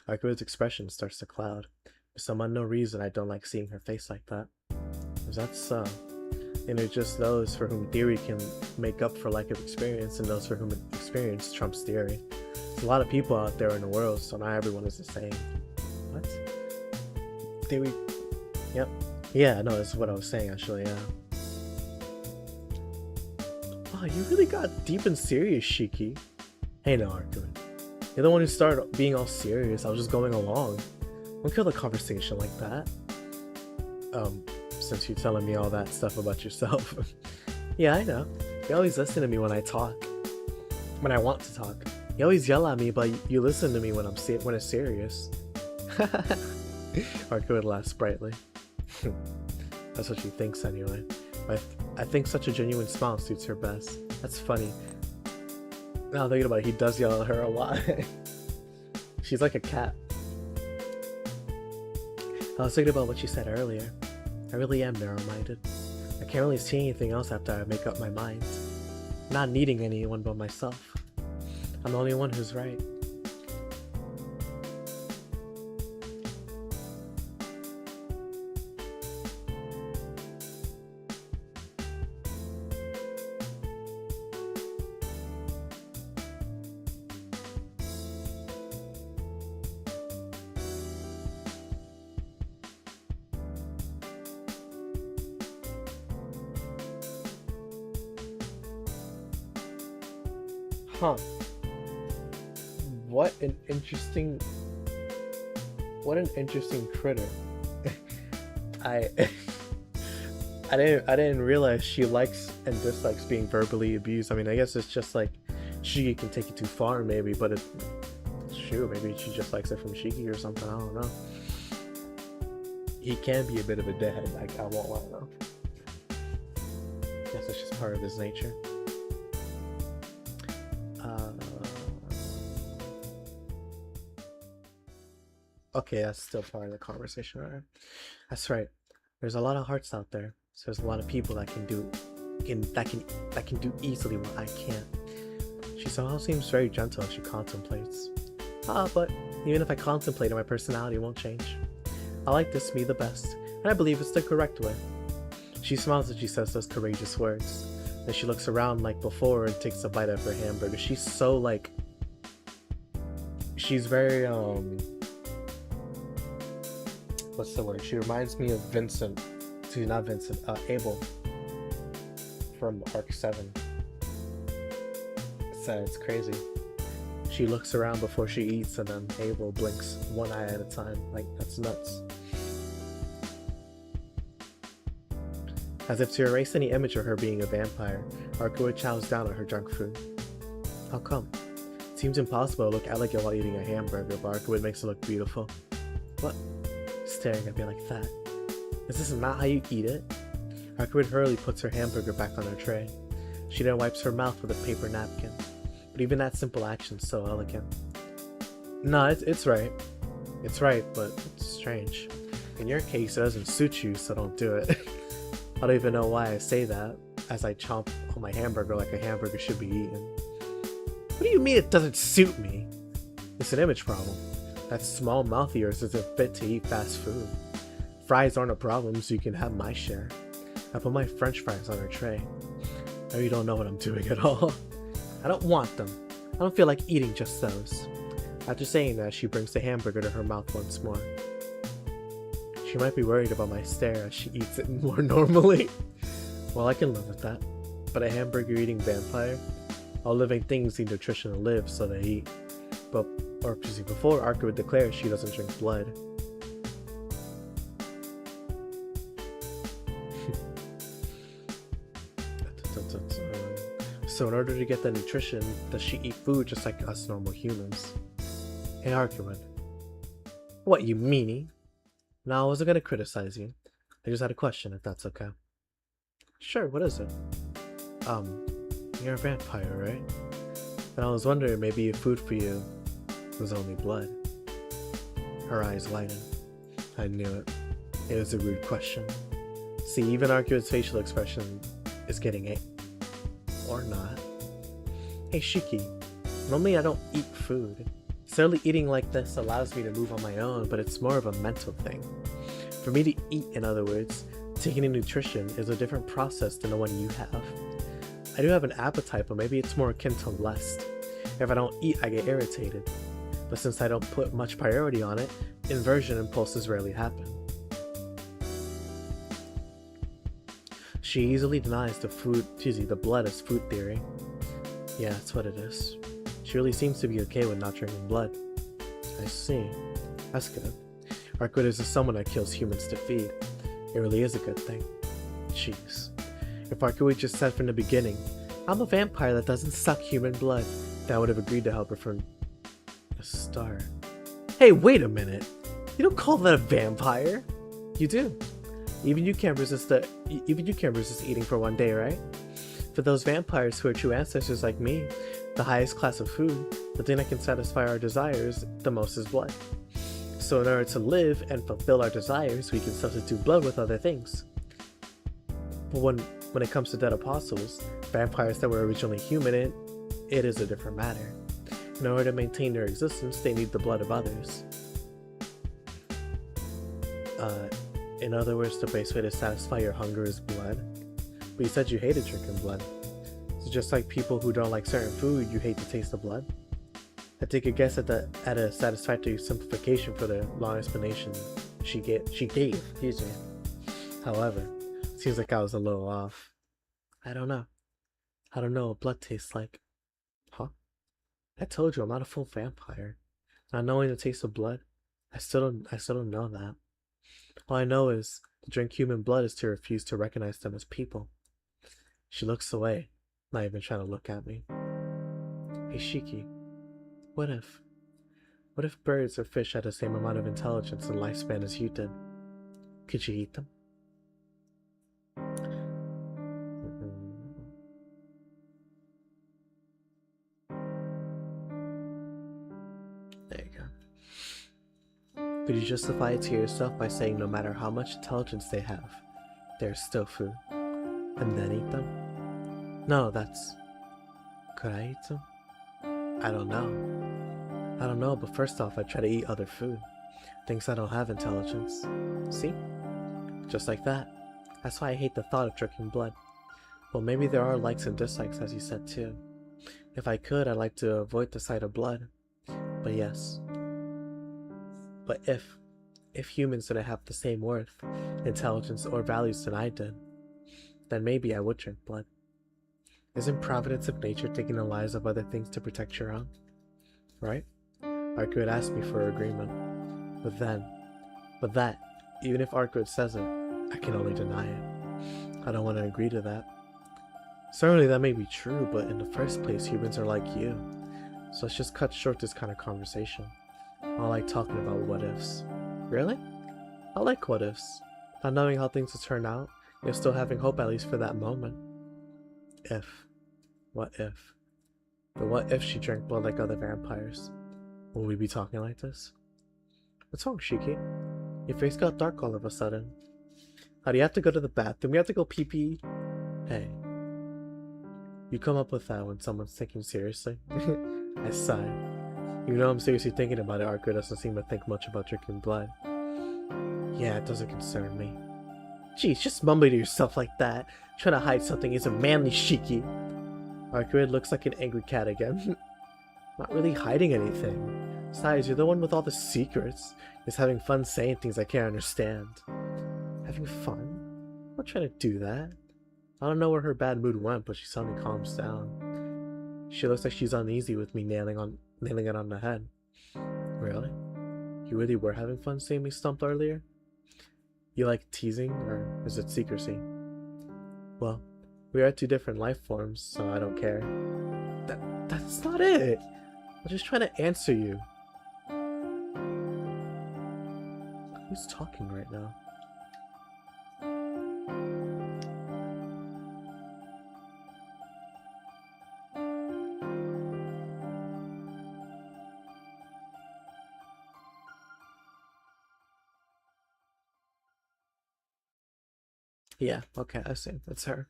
Arkwood's expression starts to cloud. For some unknown reason, I don't like seeing her face like that. Is that so? And it's just those for whom theory can make up for lack of experience, and those for whom experience trumps theory. There's a lot of people out there in the world, so not everyone is the same. What? Theory? Yep. Yeah, no, that's what I was saying actually, yeah. Oh, you really got deep and serious, Shiki. Hey, no, Arkwood. You're the one who started being all serious. I was just going along. Don't kill the conversation like that. Since you're telling me all that stuff about yourself. Yeah, I know. You always listen to me when I talk. When I want to talk. You always yell at me, but you listen to me when it's serious. Arkwood laughs brightly. That's what she thinks anyway. I think such a genuine smile suits her best. That's funny. Now thinking about it, he does yell at her a lot. She's like a cat. I was thinking about what you said earlier. I really am narrow-minded. I can't really see anything else after I make up my mind. Not needing anyone but myself. I'm the only one who's right. Huh. What an interesting critter. I I didn't realize she likes and dislikes being verbally abused. I mean, I guess it's just like Shiki can take it too far maybe, but it's true, maybe she just likes it from Shiki or something, I don't know. He can be a bit of a deadhead, like I won't want to know. Guess it's just part of his nature. Okay, that's still part of the conversation, alright. That's right. There's a lot of hearts out there. So there's a lot of people that can do easily what I can't. She somehow seems very gentle as she contemplates. But even if I contemplate it, my personality won't change. I like this me the best, and I believe it's the correct way. She smiles as she says those courageous words. Then she looks around like before and takes a bite of her hamburger. She's so like... She's very, what's the word? She reminds me of Vincent. Not Vincent, Abel. From Arc 7. It's crazy. She looks around before she eats and then Abel blinks one eye at a time. Like, that's nuts. As if to erase any image of her being a vampire, Arkua chows down on her junk food. How come? It seems impossible to look elegant while eating a hamburger, but Arkua makes it look beautiful. What? Staring at me like that. Is this not how you eat it? Arkua hurriedly puts her hamburger back on her tray. She then wipes her mouth with a paper napkin. But even that simple action's so elegant. No, it's right. It's right, but it's strange. In your case, it doesn't suit you, so don't do it. I don't even know why I say that, as I chomp on my hamburger like a hamburger should be eaten. What do you mean it doesn't suit me? It's an image problem. That small mouth of yours isn't fit to eat fast food. Fries aren't a problem, so you can have my share. I put my french fries on her tray. Now you don't know what I'm doing at all. I don't want them. I don't feel like eating just those. After saying that, she brings the hamburger to her mouth once more. She might be worried about my stare as she eats it more normally. Well, I can live with that. But a hamburger-eating vampire? All living things need nutrition to live, so they eat. Before Arkua declares she doesn't drink blood. So in order to get the nutrition, does she eat food just like us normal humans? Hey Arkua. What, you meanie? No, I wasn't gonna criticize you. I just had a question, if that's okay. Sure, what is it? You're a vampire, right? And I was wondering maybe if food for you was only blood. Her eyes lightened. I knew it. It was a rude question. See, even Arkua's facial expression is getting it. Or not. Hey Shiki, normally I don't eat food. Certainly eating like this allows me to move on my own, but it's more of a mental thing. For me to eat, in other words, taking in nutrition is a different process than the one you have. I do have an appetite, but maybe it's more akin to lust. If I don't eat, I get irritated. But since I don't put much priority on it, inversion impulses rarely happen. She easily denies the blood as food theory. Yeah, that's what it is. She really seems to be okay with not drinking blood. I see. That's good. Arkua is someone that kills humans to feed. It really is a good thing. Jeez. If Arkua just said from the beginning, I'm a vampire that doesn't suck human blood, then I would have agreed to help her from the start. Hey, wait a minute. You don't call that a vampire? You do. Even you can't resist eating for one day, right? For those vampires who are true ancestors like me, The highest class of food, the thing that can satisfy our desires the most, is blood. So in order to live and fulfill our desires, we can substitute blood with other things. But when it comes to dead apostles, vampires that were originally human, it is a different matter. In order to maintain their existence, they need the blood of others. In other words, the best way to satisfy your hunger is blood. But you said you hated drinking blood. So just like people who don't like certain food, you hate the taste of blood? I take a guess at a satisfactory simplification for the long explanation she gave. Excuse me. However, it seems like I was a little off. I don't know what blood tastes like. Huh? I told you I'm not a full vampire. Not knowing the taste of blood, I still don't know that. All I know is to drink human blood is to refuse to recognize them as people. She looks away, not even trying to look at me. Hey Shiki, what if birds or fish had the same amount of intelligence and lifespan as you did? Could you eat them? There you go. Could you justify it to yourself by saying no matter how much intelligence they have, they're still food, and then eat them? No, could I eat them? I don't know, but first off, I try to eat other food. Things that don't have intelligence. See? Just like that. That's why I hate the thought of drinking blood. Well, maybe there are likes and dislikes, as you said too. If I could, I'd like to avoid the sight of blood. But yes. But if humans didn't have the same worth, intelligence, or values than I did, then maybe I would drink blood. Isn't providence of nature taking the lives of other things to protect your own? Right? Arkwood asked me for agreement. But that, even if Arkwood says it, I can only deny it. I don't want to agree to that. Certainly that may be true, but in the first place, humans are like you. So let's just cut short this kind of conversation. I don't like talking about what ifs. Really? I like what ifs. Not knowing how things will turn out, yet still having hope at least for that moment. What if? But what if she drank blood like other vampires? Will we be talking like this? What's wrong, Shiki? Your face got dark all of a sudden. How do you have to go to the bathroom? We have to go pee-pee? Hey. You come up with that when someone's thinking seriously? I sigh. Even though I'm seriously thinking about it, Arthur doesn't seem to think much about drinking blood. Yeah, it doesn't concern me. Jeez, just mumble to yourself like that. Trying to hide something isn't manly, Shiki. Arthur looks like an angry cat again. Not really hiding anything. Besides, you're the one with all the secrets. Just having fun saying things I can't understand. Having fun? I'm not trying to do that. I don't know where her bad mood went, but she suddenly calms down. She looks like she's uneasy with me nailing it on the head. Really? You really were having fun seeing me stumped earlier? You like teasing, or is it secrecy? Well, we are two different life forms, so I don't care. That's not it! I'm just trying to answer you. Who's talking right now? Yeah, okay, I see. That's her.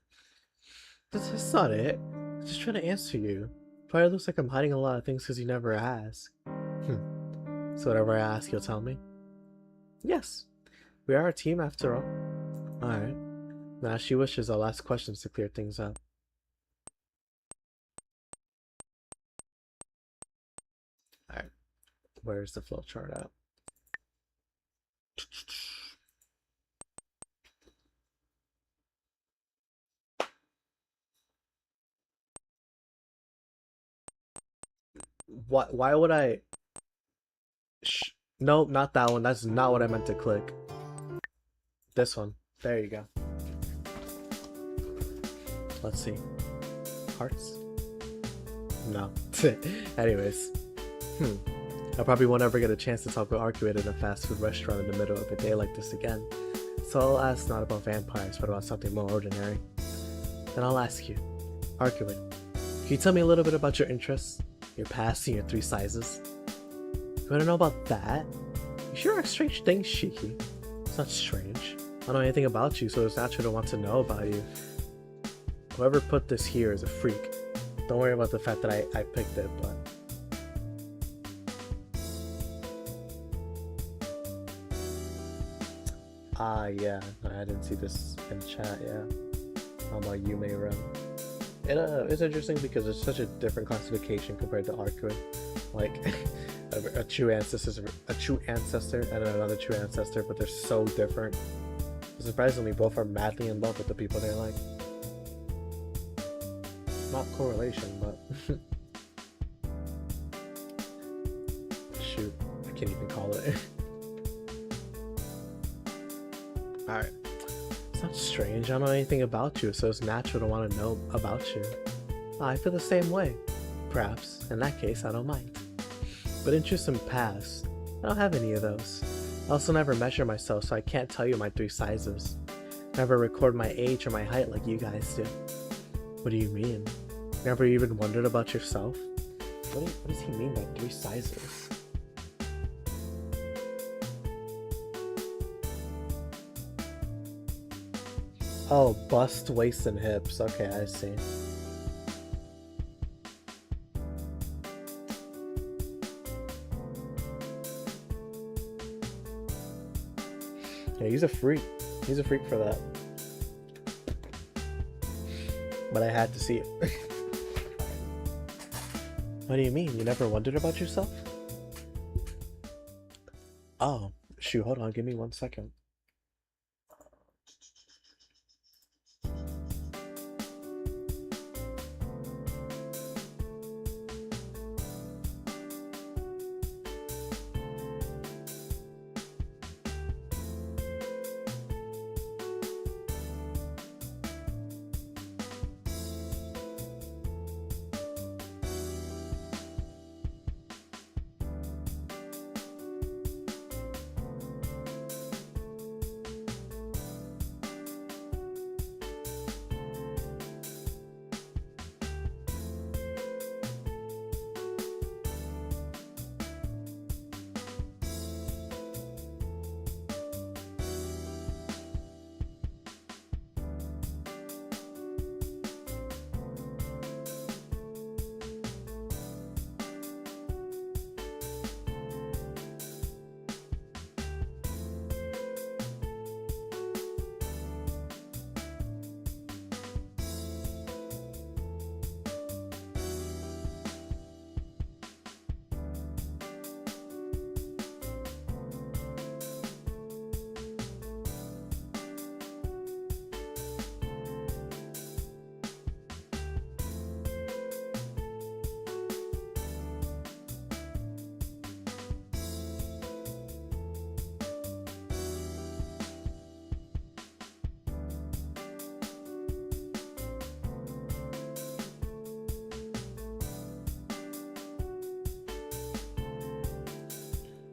That's not it. I'm just trying to answer you. Probably looks like I'm hiding a lot of things because you never ask. So whatever I ask, you'll tell me? Yes. We are a team after all. Alright. Now she wishes, I'll ask questions to clear things up. Alright. Where's the flowchart at? Why would I... Nope, not that one. That's not what I meant to click. This one. There you go. Let's see. Hearts? No. Anyways. I probably won't ever get a chance to talk with Arcuate in a fast food restaurant in the middle of a day like this again. So I'll ask not about vampires, but about something more ordinary. Then I'll ask you, Arcuate, Can you tell me a little bit about your interests, your past, and your three sizes? You want to know about that? You sure are strange things, Shiki. It's not strange. I don't know anything about you, so it's natural to want to know about you. Whoever put this here is a freak. Don't worry about the fact that I picked it, but... yeah. I didn't see this in chat, yeah. How about you may run? It's interesting because it's such a different classification compared to Arkuin. Like, a true ancestor and another true ancestor, but they're so different. Surprisingly, both are madly in love with the people they like. Not correlation, but... Shoot, I can't even call it. Alright. It's not strange, I don't know anything about you, so it's natural to want to know about you. I feel the same way. Perhaps, in that case, I don't mind. But interests in past, I don't have any of those. I also never measure myself, so I can't tell you my three sizes. Never record my age or my height like you guys do. What do you mean? Never even wondered about yourself? What does he mean by three sizes? Oh, bust, waist, and hips. Okay, I see. Yeah, he's a freak. He's a freak for that. But I had to see it. What do you mean? You never wondered about yourself? Oh, shoot, hold on, give me 1 second.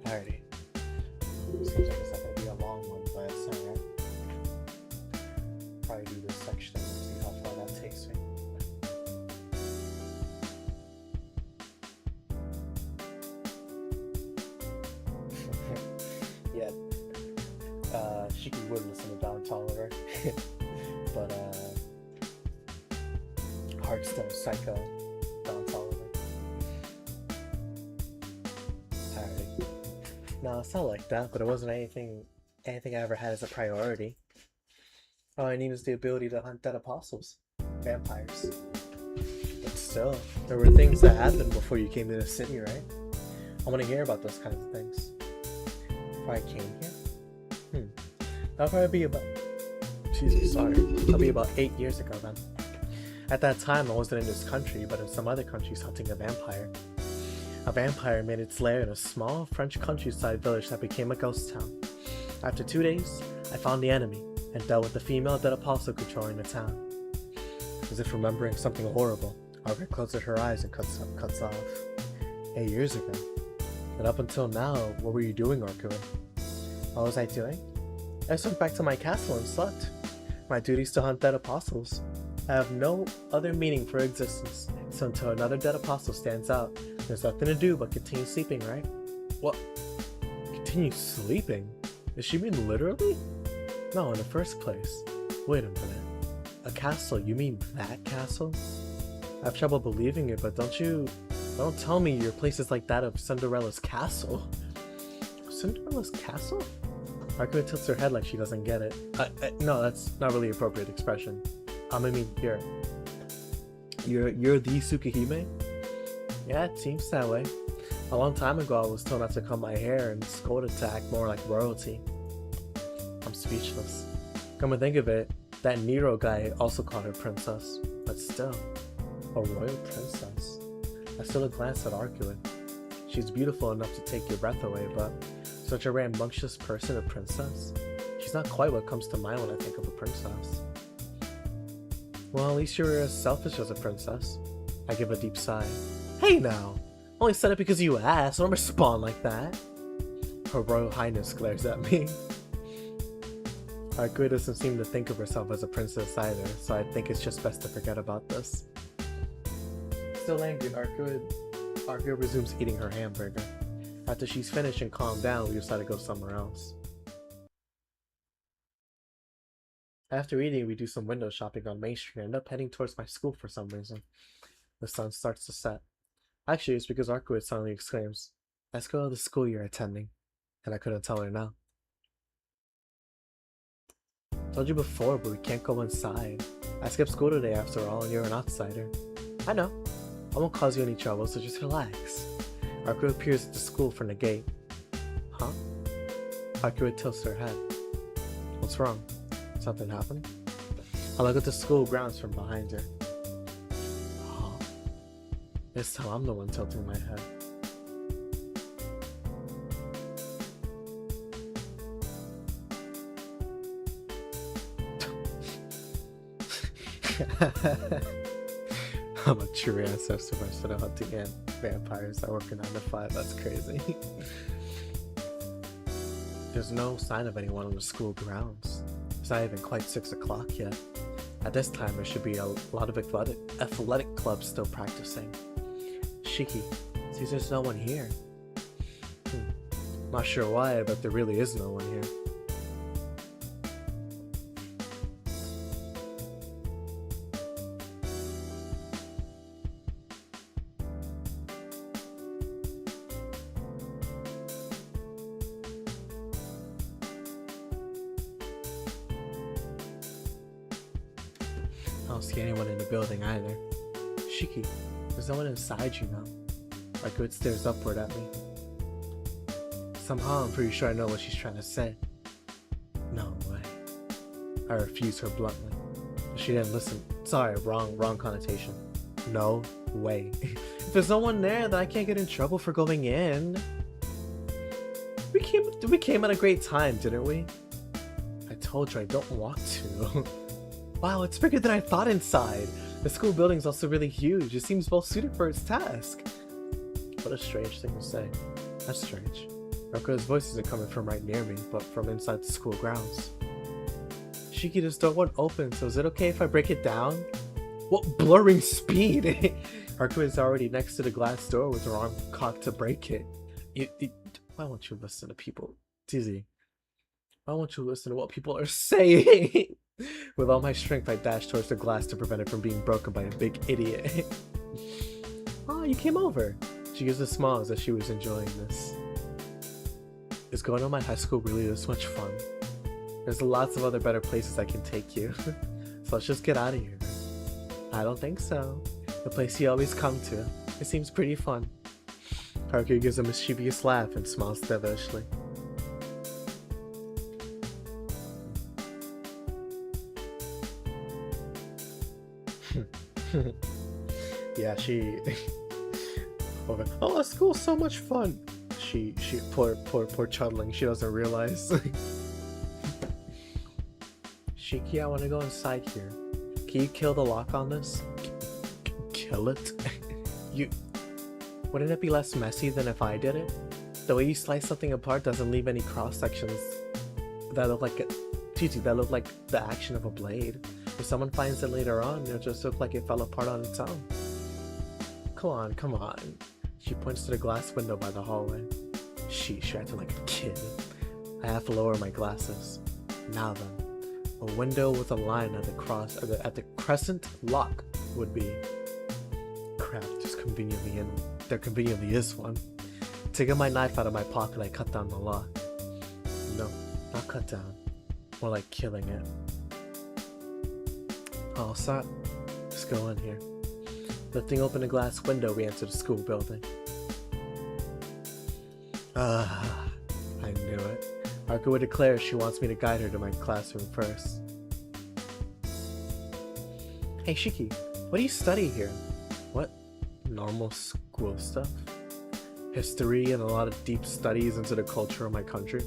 Alrighty. Seems like it's not going to be a long one, but it's alright. Probably do this section and see how far that takes me. Yeah. Shiki would listen to Don Tolliver. But, Heartstone Psycho, Don Tolliver. Alrighty. No, it's not like that, but it wasn't anything I ever had as a priority. All I need is the ability to hunt dead apostles, vampires. But still, there were things that happened before you came to the city, right? I want to hear about those kinds of things. Before I came here? That'll probably be about... Excuse me, sorry. That'll be about 8 years ago then. At that time, I wasn't in this country, but in some other countries hunting a vampire. A vampire made its lair in a small French countryside village that became a ghost town. After 2 days, I found the enemy and dealt with the female dead apostle controlling the town. As if remembering something horrible, Margaret closes her eyes and cuts off. 8 years ago. And up until now, what were you doing, Arkuin? What was I doing? I just went back to my castle and slept. My duty's to hunt dead apostles. I have no other meaning for existence, so until another dead apostle stands out, there's nothing to do but continue sleeping, right? What? Continue sleeping? Does she mean literally? No, in the first place. Wait a minute. A castle? You mean that castle? I have trouble believing it, but don't tell me your place is like that of Cinderella's castle. Cinderella's castle? Haruka tilts her head like she doesn't get it. No, that's not really an appropriate expression. I mean, you're the Tsukihime? Yeah, it seems that way. A long time ago, I was told not to comb my hair and scolded to act more like royalty. I'm speechless. Come to think of it, that Nero guy also called her princess. But still, a royal princess. I still glance at Arcuid. She's beautiful enough to take your breath away, but such a rambunctious person, a princess? She's not quite what comes to mind when I think of a princess. Well, at least you're as selfish as a princess. I give a deep sigh. Hey now! Only said it because you asked, don't respond like that. Her Royal Highness glares at me. Arcuid doesn't seem to think of herself as a princess either, so I think it's just best to forget about this. Still angry, Arcuid resumes eating her hamburger. After she's finished and calmed down, we decide to go somewhere else. After eating, we do some window shopping on Main Street and end up heading towards my school for some reason. The sun starts to set. Actually, it's because Arcuid suddenly exclaims, "Let's go to the school you're attending." And I couldn't tell her no. Told you before, but we can't go inside. I skipped school today after all, and you're an outsider. I know. I won't cause you any trouble, so just relax. Arcuid appears at the school from the gate. Huh? Arcuid tilts her head. What's wrong? Something happened? I look at the school grounds from behind her. Huh? This time I'm the one tilting my head. I'm a true ancestor instead of hunting vampires. I work a 9 to 5. That's crazy. There's no sign of anyone on the school grounds. It's not even quite 6 o'clock yet. At this time, there should be a lot of athletic clubs still practicing. Shiki, seems there's no one here. Not sure why, but there really is no one here. I don't see anyone in the building either. Shiki, there's no one inside you now. Arcuid stares upward at me. Somehow I'm pretty sure I know what she's trying to say. No way. I refuse her bluntly. She didn't listen. Sorry, wrong connotation. No way. If there's no one there, then I can't get in trouble for going in. We came at a great time, didn't we? I told you I don't want to. Wow, it's bigger than I thought inside. The school building's also really huge. It seems well suited for its task. What a strange thing to say. That's strange. Roko's voice isn't coming from right near me, but from inside the school grounds. Shiki, this door won't open, so is it okay if I break it down? What blurring speed! Arcuid is already next to the glass door with her arm cocked to break it. Why won't you listen to people? Dizzy. Why won't you listen to what people are saying? With all my strength, I dash towards the glass to prevent it from being broken by a big idiot. Oh, you came over. She gives a smile as if she was enjoying this. Is going to my high school really this much fun? There's lots of other better places I can take you. So let's just get out of here. I don't think so. The place you always come to. It seems pretty fun. Haruka gives a mischievous laugh and smiles devilishly. Yeah, she oh, school's so much fun. She poor chudling, she doesn't realize. Shiki, I want to go inside here. Can you kill the lock on this? Kill it? Wouldn't it be less messy than if I did it? The way you slice something apart doesn't leave any cross sections that look like the action of a blade. If someone finds it later on, it'll just look like it fell apart on its own. Come on, come on. She points to the glass window by the hallway. Sheesh, acting like a kid. I have to lower my glasses. Now then, a window with a line at the crescent lock would be. Crap, there conveniently is one. Taking my knife out of my pocket, I cut down the lock. No, not cut down. More like killing it. All set. Let's go in here. Lifting open a glass window, we enter the school building. I knew it. Arkuo declares she wants me to guide her to my classroom first. Hey Shiki, what do you study here? What? Normal school stuff? History and a lot of deep studies into the culture of my country.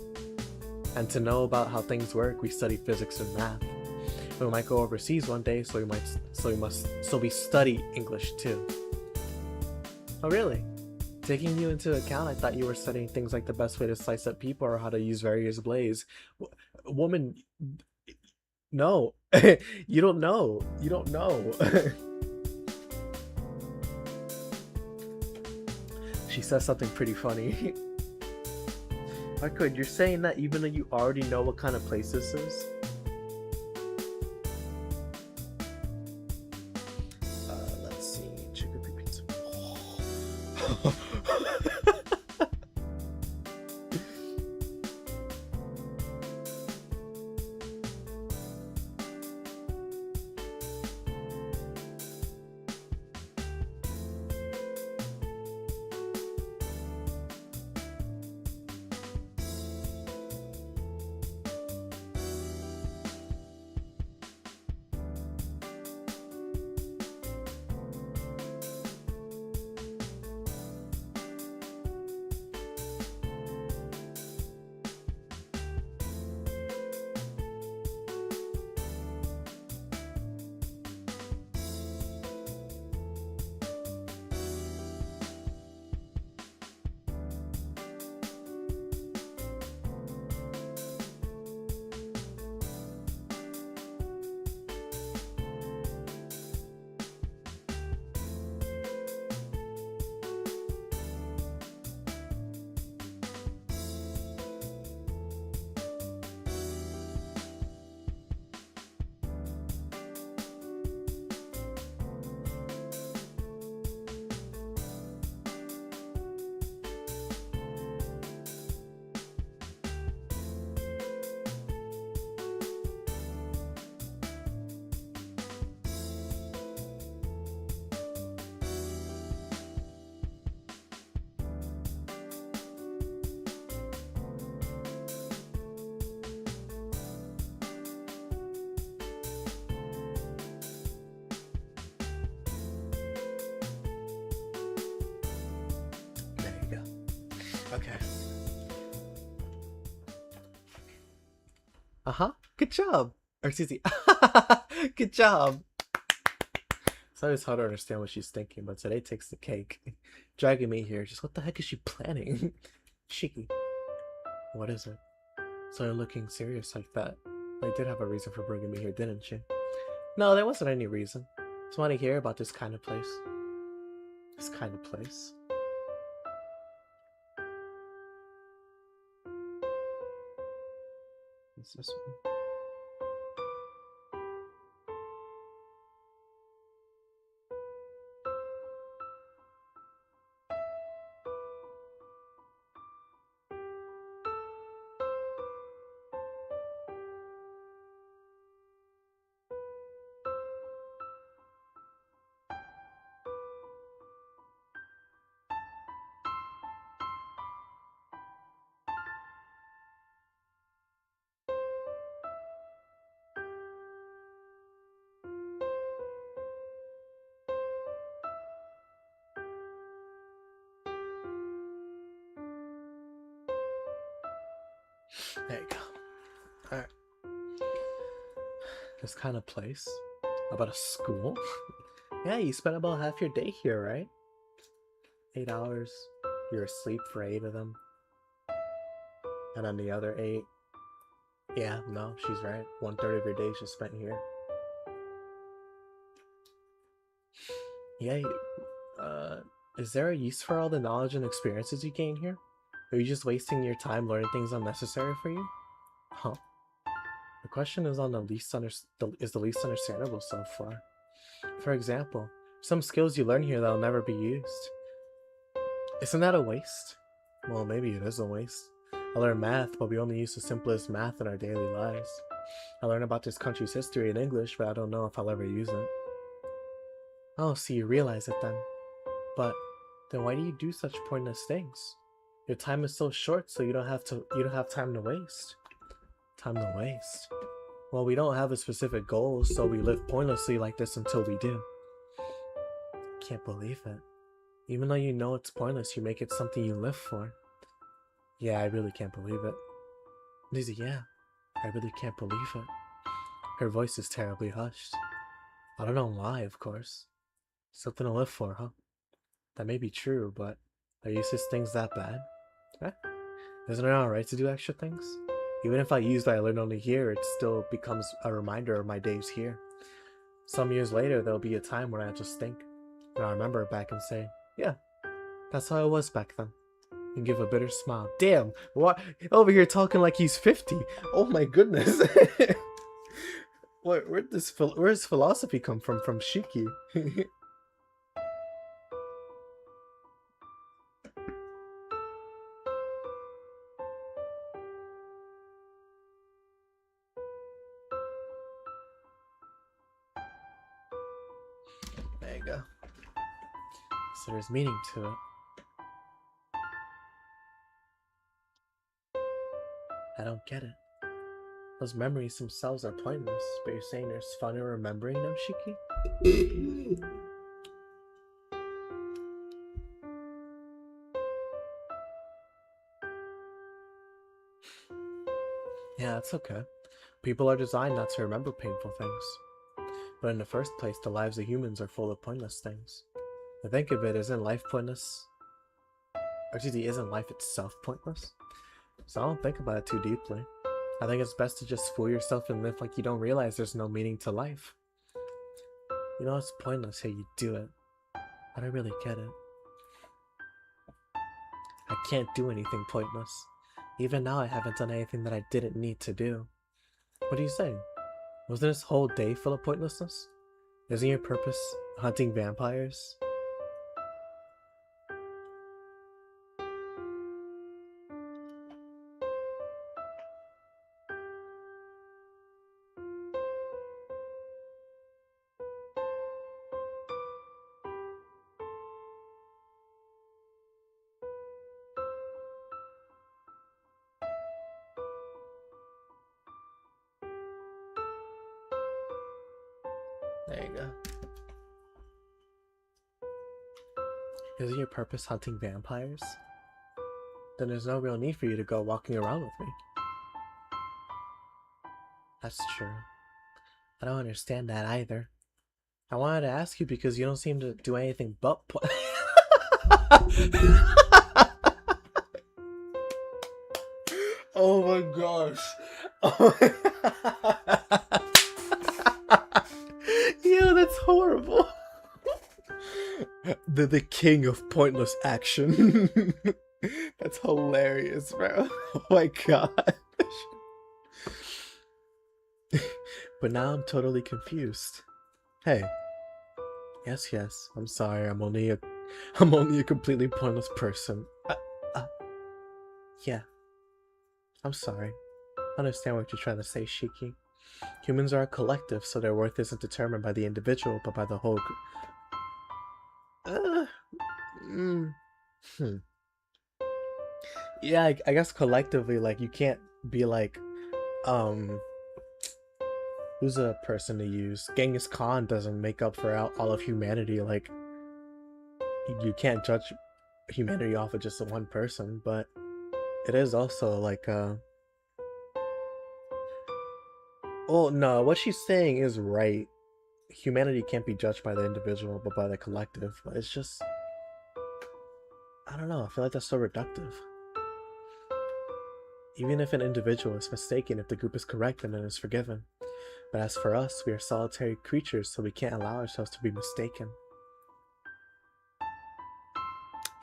And to know about how things work, we study physics and math. We might go overseas one day, so we study English too. Oh really? Taking you into account, I thought you were studying things like the best way to slice up people or how to use various blades. Woman, no. You don't know. You don't know. She says something pretty funny. Arkuo, you're saying that even though you already know what kind of place this is? Let's see. Chicken pizza. Okay. Good job. Or excuse me. Good job. It's always hard to understand what she's thinking, but today takes the cake. Dragging me here. Just what the heck is she planning? Shiki. What is it? So you're looking serious like that. I did have a reason for bringing me here, didn't she? No, there wasn't any reason. Just want to hear about this kind of place. This kind of place. What's this one? There you go. Alright. This kind of place? About a school? Yeah, you spent about half your day here, right? 8 hours. You're asleep for 8 of them. And then the other 8. Yeah, no, she's right. 1/3 of your day is just spent here. Yeah, uh, is there a use for all the knowledge and experiences you gain here? Are you just wasting your time learning things unnecessary for you? Huh. The question is on the is the least understandable so far. For example, some skills you learn here that'll never be used. Isn't that a waste? Well, maybe it is a waste. I learn math, but we only use the simplest math in our daily lives. I learn about this country's history in English, but I don't know if I'll ever use it. Oh, so you realize it then. But then why do you do such pointless things? Your time is so short, so you don't have time to waste. Time to waste. Well, we don't have a specific goal, so we live pointlessly like this until we do. Can't believe it. Even though you know it's pointless, you make it something you live for. Yeah, I really can't believe it. Lizzie, yeah, I really can't believe it. Her voice is terribly hushed. I don't know why, of course. Something to live for, huh? That may be true, but are useless things that bad? Eh? Isn't it alright to do extra things? Even if I use what I learned only here, it still becomes a reminder of my days here. Some years later, there'll be a time when I just think, and I'll remember it back and say, yeah, that's how it was back then. And give a bitter smile. Damn, what? Over here talking like he's 50. Oh my goodness. Where's philosophy come from Shiki? There you go. So there's meaning to it. I don't get it. Those memories themselves are pointless, but you're saying there's fun in remembering them, Shiki? Yeah, that's okay. People are designed not to remember painful things. But in the first place, the lives of humans are full of pointless things. To think of it, isn't life pointless? Or excuse me, isn't life itself pointless? So I don't think about it too deeply. I think it's best to just fool yourself and live like you don't realize there's no meaning to life. You know it's pointless, hey, you do it. I don't really get it. I can't do anything pointless. Even now I haven't done anything that I didn't need to do. What are you saying? Wasn't this whole day full of pointlessness? Isn't your purpose hunting vampires? There you go. Isn't your purpose hunting vampires? Then there's no real need for you to go walking around with me. That's true. I don't understand that either. I wanted to ask you because you don't seem to do anything but oh my gosh. Oh my Yo, that's horrible. The king of pointless action. That's hilarious, bro. Oh my god. But now I'm totally confused. Hey. Yes, I'm sorry. I'm only a completely pointless person. Yeah. I'm sorry. I understand what you're trying to say, Shiki. Humans are a collective, so their worth isn't determined by the individual, but by the whole Yeah, I guess collectively, like, you can't be like, who's a person to use? Genghis Khan doesn't make up for all of humanity. Like, you can't judge humanity off of just one person, but it is also like, oh no, what she's saying is right. Humanity can't be judged by the individual, but by the collective. But it's just, I don't know, I feel like that's so reductive. Even if an individual is mistaken, if the group is correct, then it is forgiven. But as for us, we are solitary creatures, so we can't allow ourselves to be mistaken.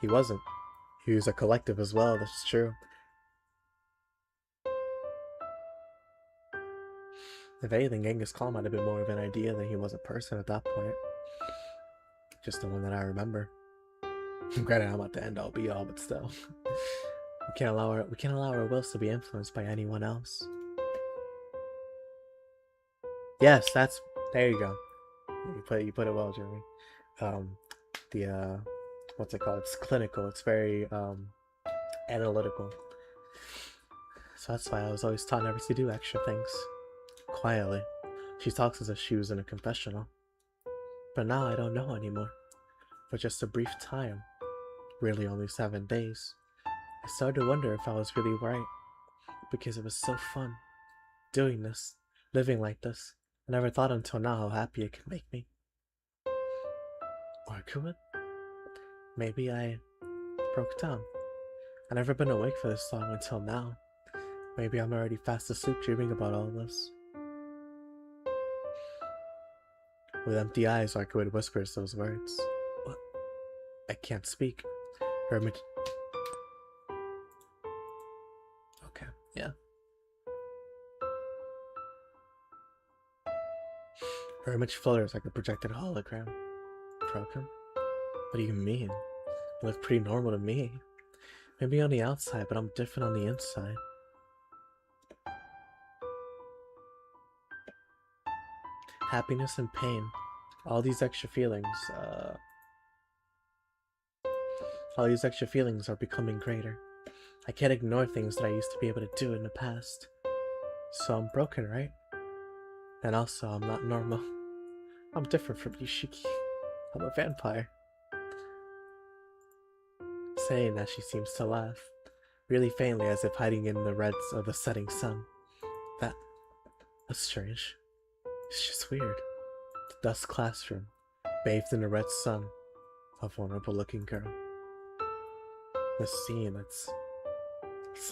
He wasn't. He was a collective as well, that's true. If anything, Genghis Khan might have been more of an idea than he was a person at that point. Just the one that I remember. Granted, I'm at the end all be all, but still. We can't allow our wills to be influenced by anyone else. Yes, that's there you go. You put it well, Jeremy. What's it called? It's clinical. It's very analytical. So that's why I was always taught never to do extra things. Quietly. She talks as if she was in a confessional. But now I don't know anymore. For just a brief time, really only 7 days, I started to wonder if I was really right. Because it was so fun. Doing this. Living like this. I never thought until now how happy it could make me. Or could it? Maybe I broke down. I've never been awake for this long until now. Maybe I'm already fast asleep dreaming about all this. With empty eyes, Arkwood whispers those words. What? I can't speak. Her image... Okay, yeah. Her image flutters like a projected hologram. Broken? What do you mean? You look pretty normal to me. Maybe on the outside, but I'm different on the inside. Happiness and pain. All these extra feelings are becoming greater. I can't ignore things that I used to be able to do in the past. So I'm broken, right? And also, I'm not normal. I'm different from Yushiki. I'm a vampire. Saying that, she seems to laugh, really faintly as if hiding in the reds of the setting sun. That's strange. It's just weird. The dust classroom, bathed in the red sun, a vulnerable-looking girl. The scene, it's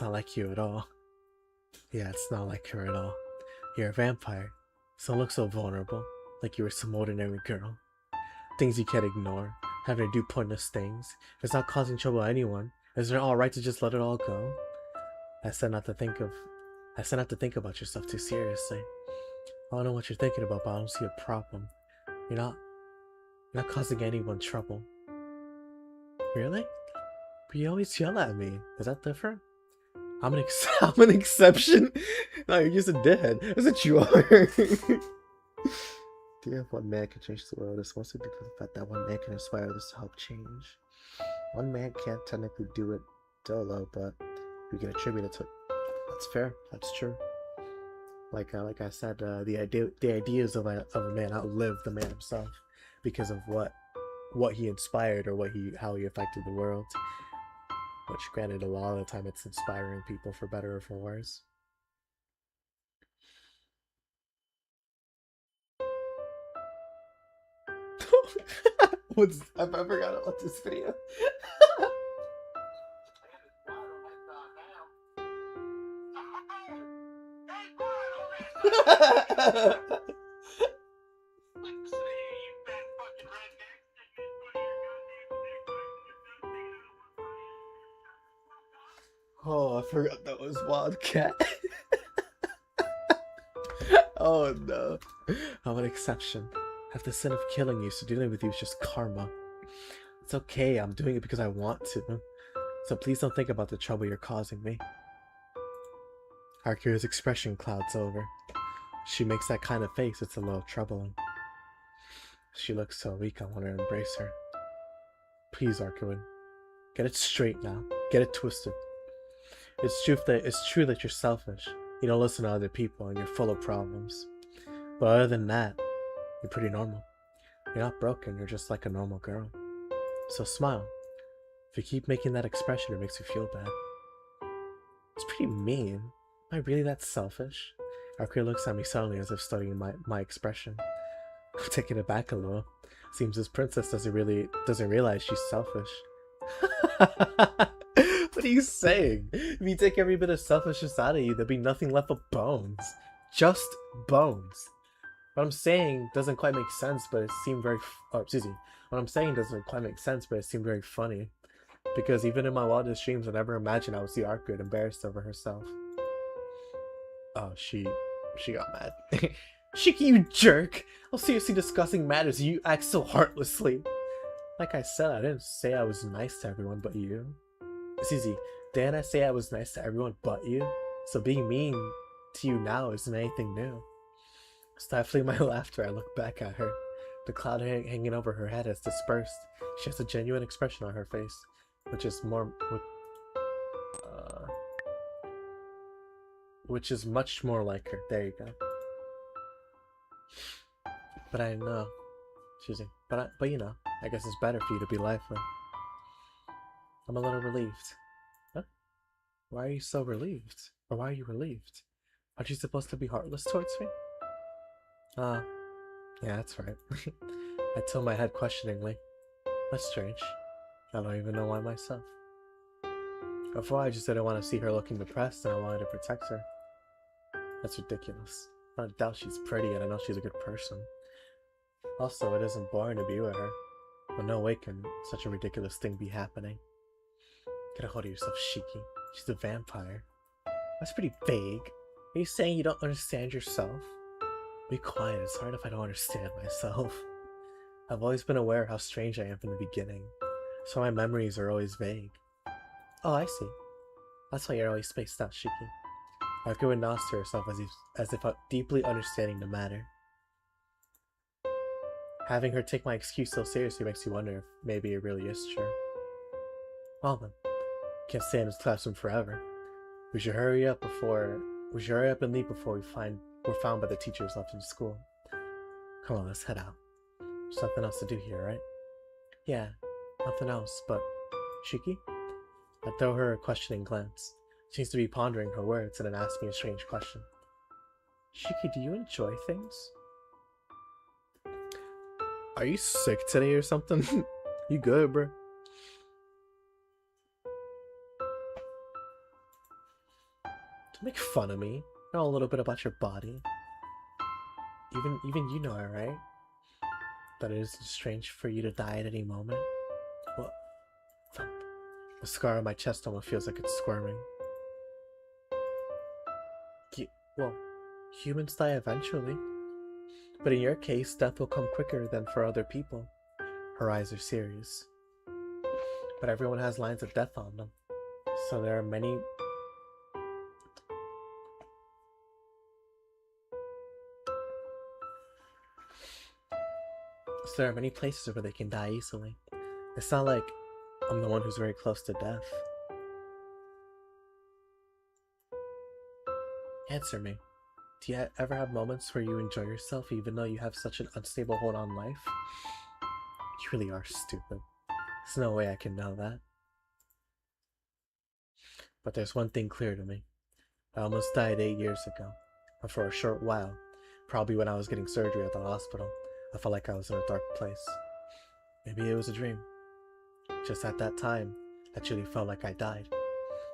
not like you at all. Yeah, it's not like her at all. You're a vampire, so look so vulnerable, like you were some ordinary girl. Things you can't ignore, having to do pointless things. If it's not causing trouble to anyone, isn't it alright to just let it all go? I said not to think about yourself too seriously. I don't know what you're thinking about, but I don't see a problem. You're not causing anyone trouble. Really? But you always yell at me. Is that different? I'm an exception? No, you're just a deadhead. That's what you are. Do you have one man can change the world? It's mostly because of the fact that one man can inspire others to help change. One man can't technically do it solo, but we can attribute it to... That's fair. That's true. Like I said, the ideas of a man outlive the man himself because of what he inspired or how he affected the world. Which, granted, a lot of the time it's inspiring people for better or for worse. I forgot about this video. Oh, I forgot that was Wildcat. Oh no. I'm an exception. I have the sin of killing you, so dealing with you is just karma. It's okay, I'm doing it because I want to. So please don't think about the trouble you're causing me. Arkira's expression clouds over. She makes that kind of face, it's a little troubling. She looks so weak, I want to embrace her. Please, Arkira. Get it straight now. Get it twisted. It's true that you're selfish. You don't listen to other people and you're full of problems. But other than that, you're pretty normal. You're not broken, you're just like a normal girl. So smile. If you keep making that expression, it makes you feel bad. It's pretty mean. Am I really that selfish? Arkira looks at me suddenly as if studying my expression. I'm taken aback a little. Seems this princess doesn't realize she's selfish. What are you saying? If you take every bit of selfishness out of you, there'd be nothing left but bones. Just bones. What I'm saying doesn't quite make sense, but it seemed very... What I'm saying doesn't quite make sense, but it seemed very funny. Because even in my wildest dreams, I never imagined I would see Arcade embarrassed over herself. Oh, she got mad. Shiki, you jerk! How seriously discussing matters, you act so heartlessly. Like I said, I didn't say I was nice to everyone but you. It's easy. Didn't I say I was nice to everyone but you? So being mean to you now isn't anything new. Stifling my laughter, I look back at her. The cloud hanging over her head has dispersed. She has a genuine expression on her face, which is much more like her. There you go. But I know, excuse me. But you know, I guess it's better for you to be lively. I'm a little relieved. Huh? Why are you so relieved? Or why are you relieved? Aren't you supposed to be heartless towards me? Yeah, that's right. I tilt my head questioningly. That's strange. I don't even know why myself. Before, I just didn't want to see her looking depressed and I wanted to protect her. That's ridiculous. I don't doubt she's pretty and I know she's a good person. Also, it isn't boring to be with her. But no way can such a ridiculous thing be happening. Get a hold of yourself, Shiki. She's a vampire. That's pretty vague. Are you saying you don't understand yourself? Be quiet, it's hard if I don't understand myself. I've always been aware of how strange I am from the beginning, so my memories are always vague. Oh, I see. That's why you're always spaced out, Shiki. Haku nods to herself as if deeply understanding the matter. Having her take my excuse so seriously makes you wonder if maybe it really is true. Well then, can't stay in this classroom forever. We should hurry up and leave before we're found by the teachers left in school. Come on, let's head out. There's nothing else to do here, right? Yeah, nothing else, but... Shiki? I throw her a questioning glance. She seems to be pondering her words and then asks me a strange question. Shiki, do you enjoy things? Are you sick today or something? You good, bro? Don't make fun of me. I know a little bit about your body. Even you know it, right? That it isn't strange for you to die at any moment. What? Thump. The scar on my chest almost feels like it's squirming. Well, humans die eventually. But in your case, death will come quicker than for other people. Her eyes are serious. But everyone has lines of death on them. So there are many... there are many places where they can die easily. It's not like I'm the one who's very close to death. Answer me. Do you ever have moments where you enjoy yourself even though you have such an unstable hold on life? You really are stupid. There's no way I can know that. But there's one thing clear to me. I almost died 8 years ago. And for a short while, probably when I was getting surgery at the hospital, I felt like I was in a dark place. Maybe it was a dream. Just at that time, I truly felt like I died.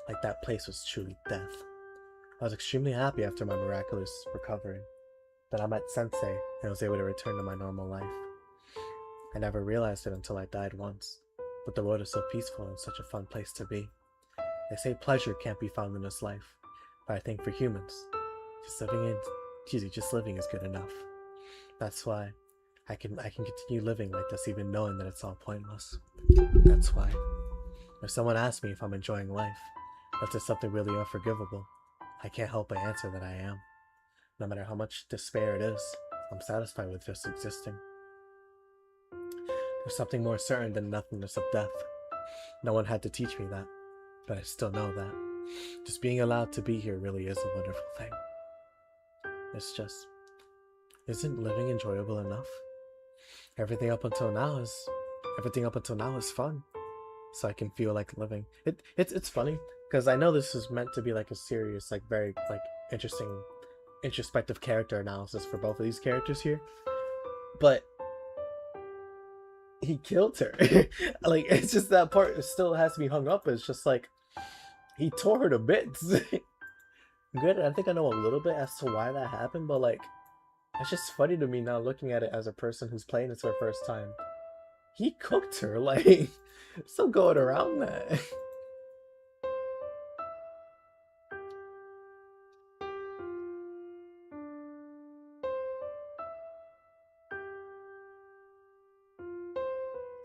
Like that place was truly death. I was extremely happy after my miraculous recovery. Then I met Sensei and was able to return to my normal life. I never realized it until I died once. But the world is so peaceful and such a fun place to be. They say pleasure can't be found in this life. But I think for humans, just living is good enough. That's why I can continue living like this even knowing that it's all pointless. That's why. If someone asks me if I'm enjoying life, if there's something really unforgivable, I can't help but answer that I am. No matter how much despair it is, I'm satisfied with just existing. There's something more certain than nothingness of death. No one had to teach me that, but I still know that. Just being allowed to be here really is a wonderful thing. It's just, isn't living enjoyable enough? Everything up until now is fun. So I can feel like living. It's funny because I know this is meant to be like a serious, like very like interesting introspective character analysis for both of these characters here. But he killed her. Like, it's just that part still has to be hung up. It's just like he tore her to bits. Good, I think I know a little bit as to why that happened, but like it's just funny to me now looking at it as a person who's playing this for the first time. He cooked her, like, still going around that.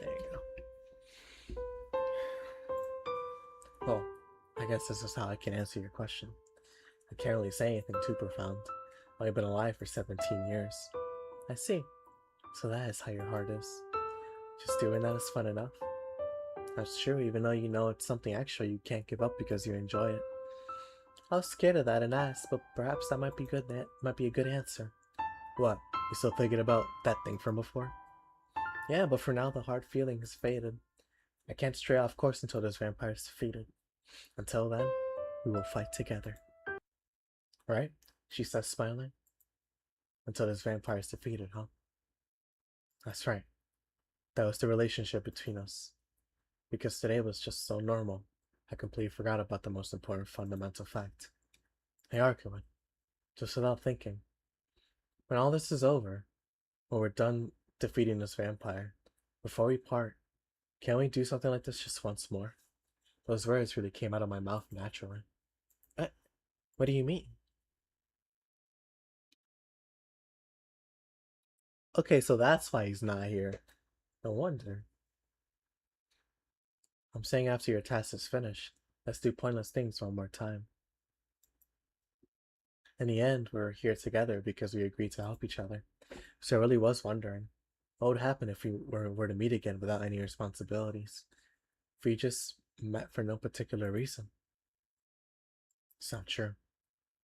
There you go. Well, I guess this is how I can answer your question. I can't really say anything too profound. I've been alive for 17 years. I see. So that is how your heart is. Just doing that is fun enough. That's true, even though you know it's something extra you can't give up because you enjoy it. I was scared of that and asked, but perhaps that might be good. That might be a good answer. What? You still thinking about that thing from before? Yeah, but for now the hard feeling has faded. I can't stray off course until this vampire is defeated. Until then, we will fight together. Right? She says, smiling. Until this vampire is defeated, huh? That's right. That was the relationship between us. Because today was just so normal, I completely forgot about the most important fundamental fact. Hey, Arkawan, just without thinking. When all this is over, when we're done defeating this vampire, before we part, can't we do something like this just once more? Those words really came out of my mouth naturally. What do you mean? Okay, so that's why he's not here. No wonder. I'm saying after your task is finished, let's do pointless things one more time. In the end, we're here together because we agreed to help each other. So I really was wondering, what would happen if we were to meet again without any responsibilities? If we just met for no particular reason? It's not true.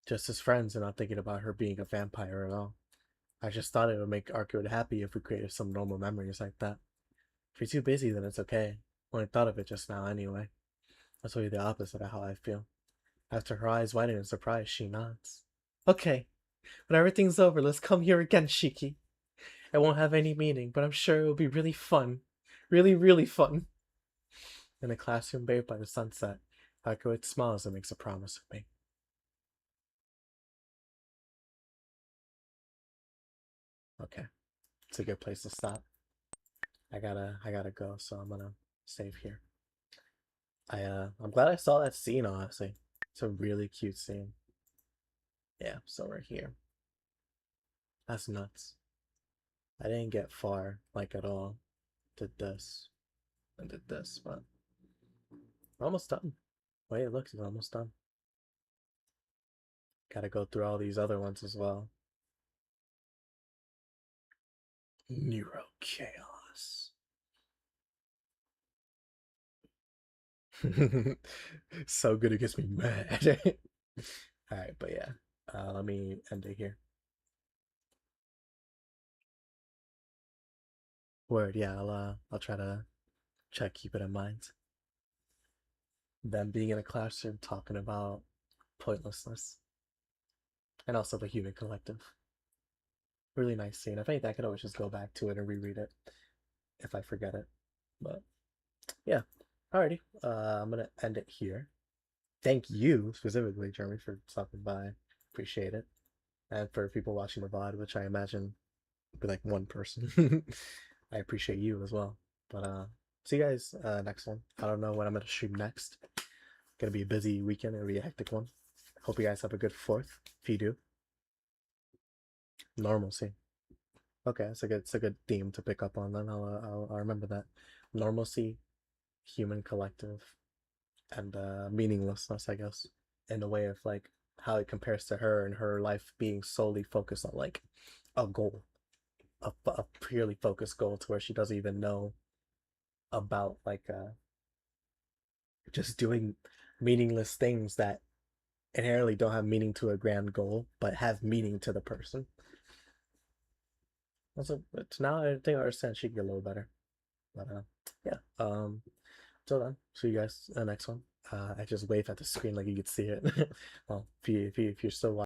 Just as friends and not thinking about her being a vampire at all. I just thought it would make Arcade happy if we created some normal memories like that. If you're too busy, then it's okay. Only thought of it just now anyway. That's really the opposite of how I feel. After her eyes widen in surprise, she nods. Okay, when everything's over, let's come here again, Shiki. It won't have any meaning, but I'm sure it'll be really fun. Really, really fun. In a classroom bathed by the sunset, Hakuit smiles and makes a promise with me. Okay, it's a good place to stop. I gotta go, so I'm gonna save here. I'm glad I saw that scene, honestly. It's a really cute scene. Yeah, so we're here. That's nuts. I didn't get far, like at all. Did this and did this, but we're almost done. Wait, it looks almost done. Gotta go through all these other ones as well. Neuro chaos. So good it gets me mad. Alright, but yeah. Let me end it here. Word, yeah, I'll try to keep it in mind. Them being in a classroom talking about pointlessness. And also the human collective. Really nice scene. If anything, I could always just go back to it and reread it if I forget it. But yeah. Alrighty. I'm gonna end it here. Thank you specifically, Jeremy, for stopping by. Appreciate it. And for people watching the VOD, which I imagine will be like one person. I appreciate you as well. But see you guys next one. I don't know what I'm gonna stream next. Gonna be a busy weekend, it'll be a hectic one. Hope you guys have a good 4th. If you do. Normalcy. Okay, it's a good theme to pick up on. Then I'll remember that. Normalcy, human collective, and meaninglessness, I guess, in a way of like how it compares to her and her life being solely focused on like a goal, a purely focused goal to where she doesn't even know about like just doing meaningless things that inherently don't have meaning to a grand goal, but have meaning to the person. Also, but now I think I understand she get a little better. But yeah. Till then, see you guys in the next one. I just wave at the screen like you could see it. Well, if you're still watching.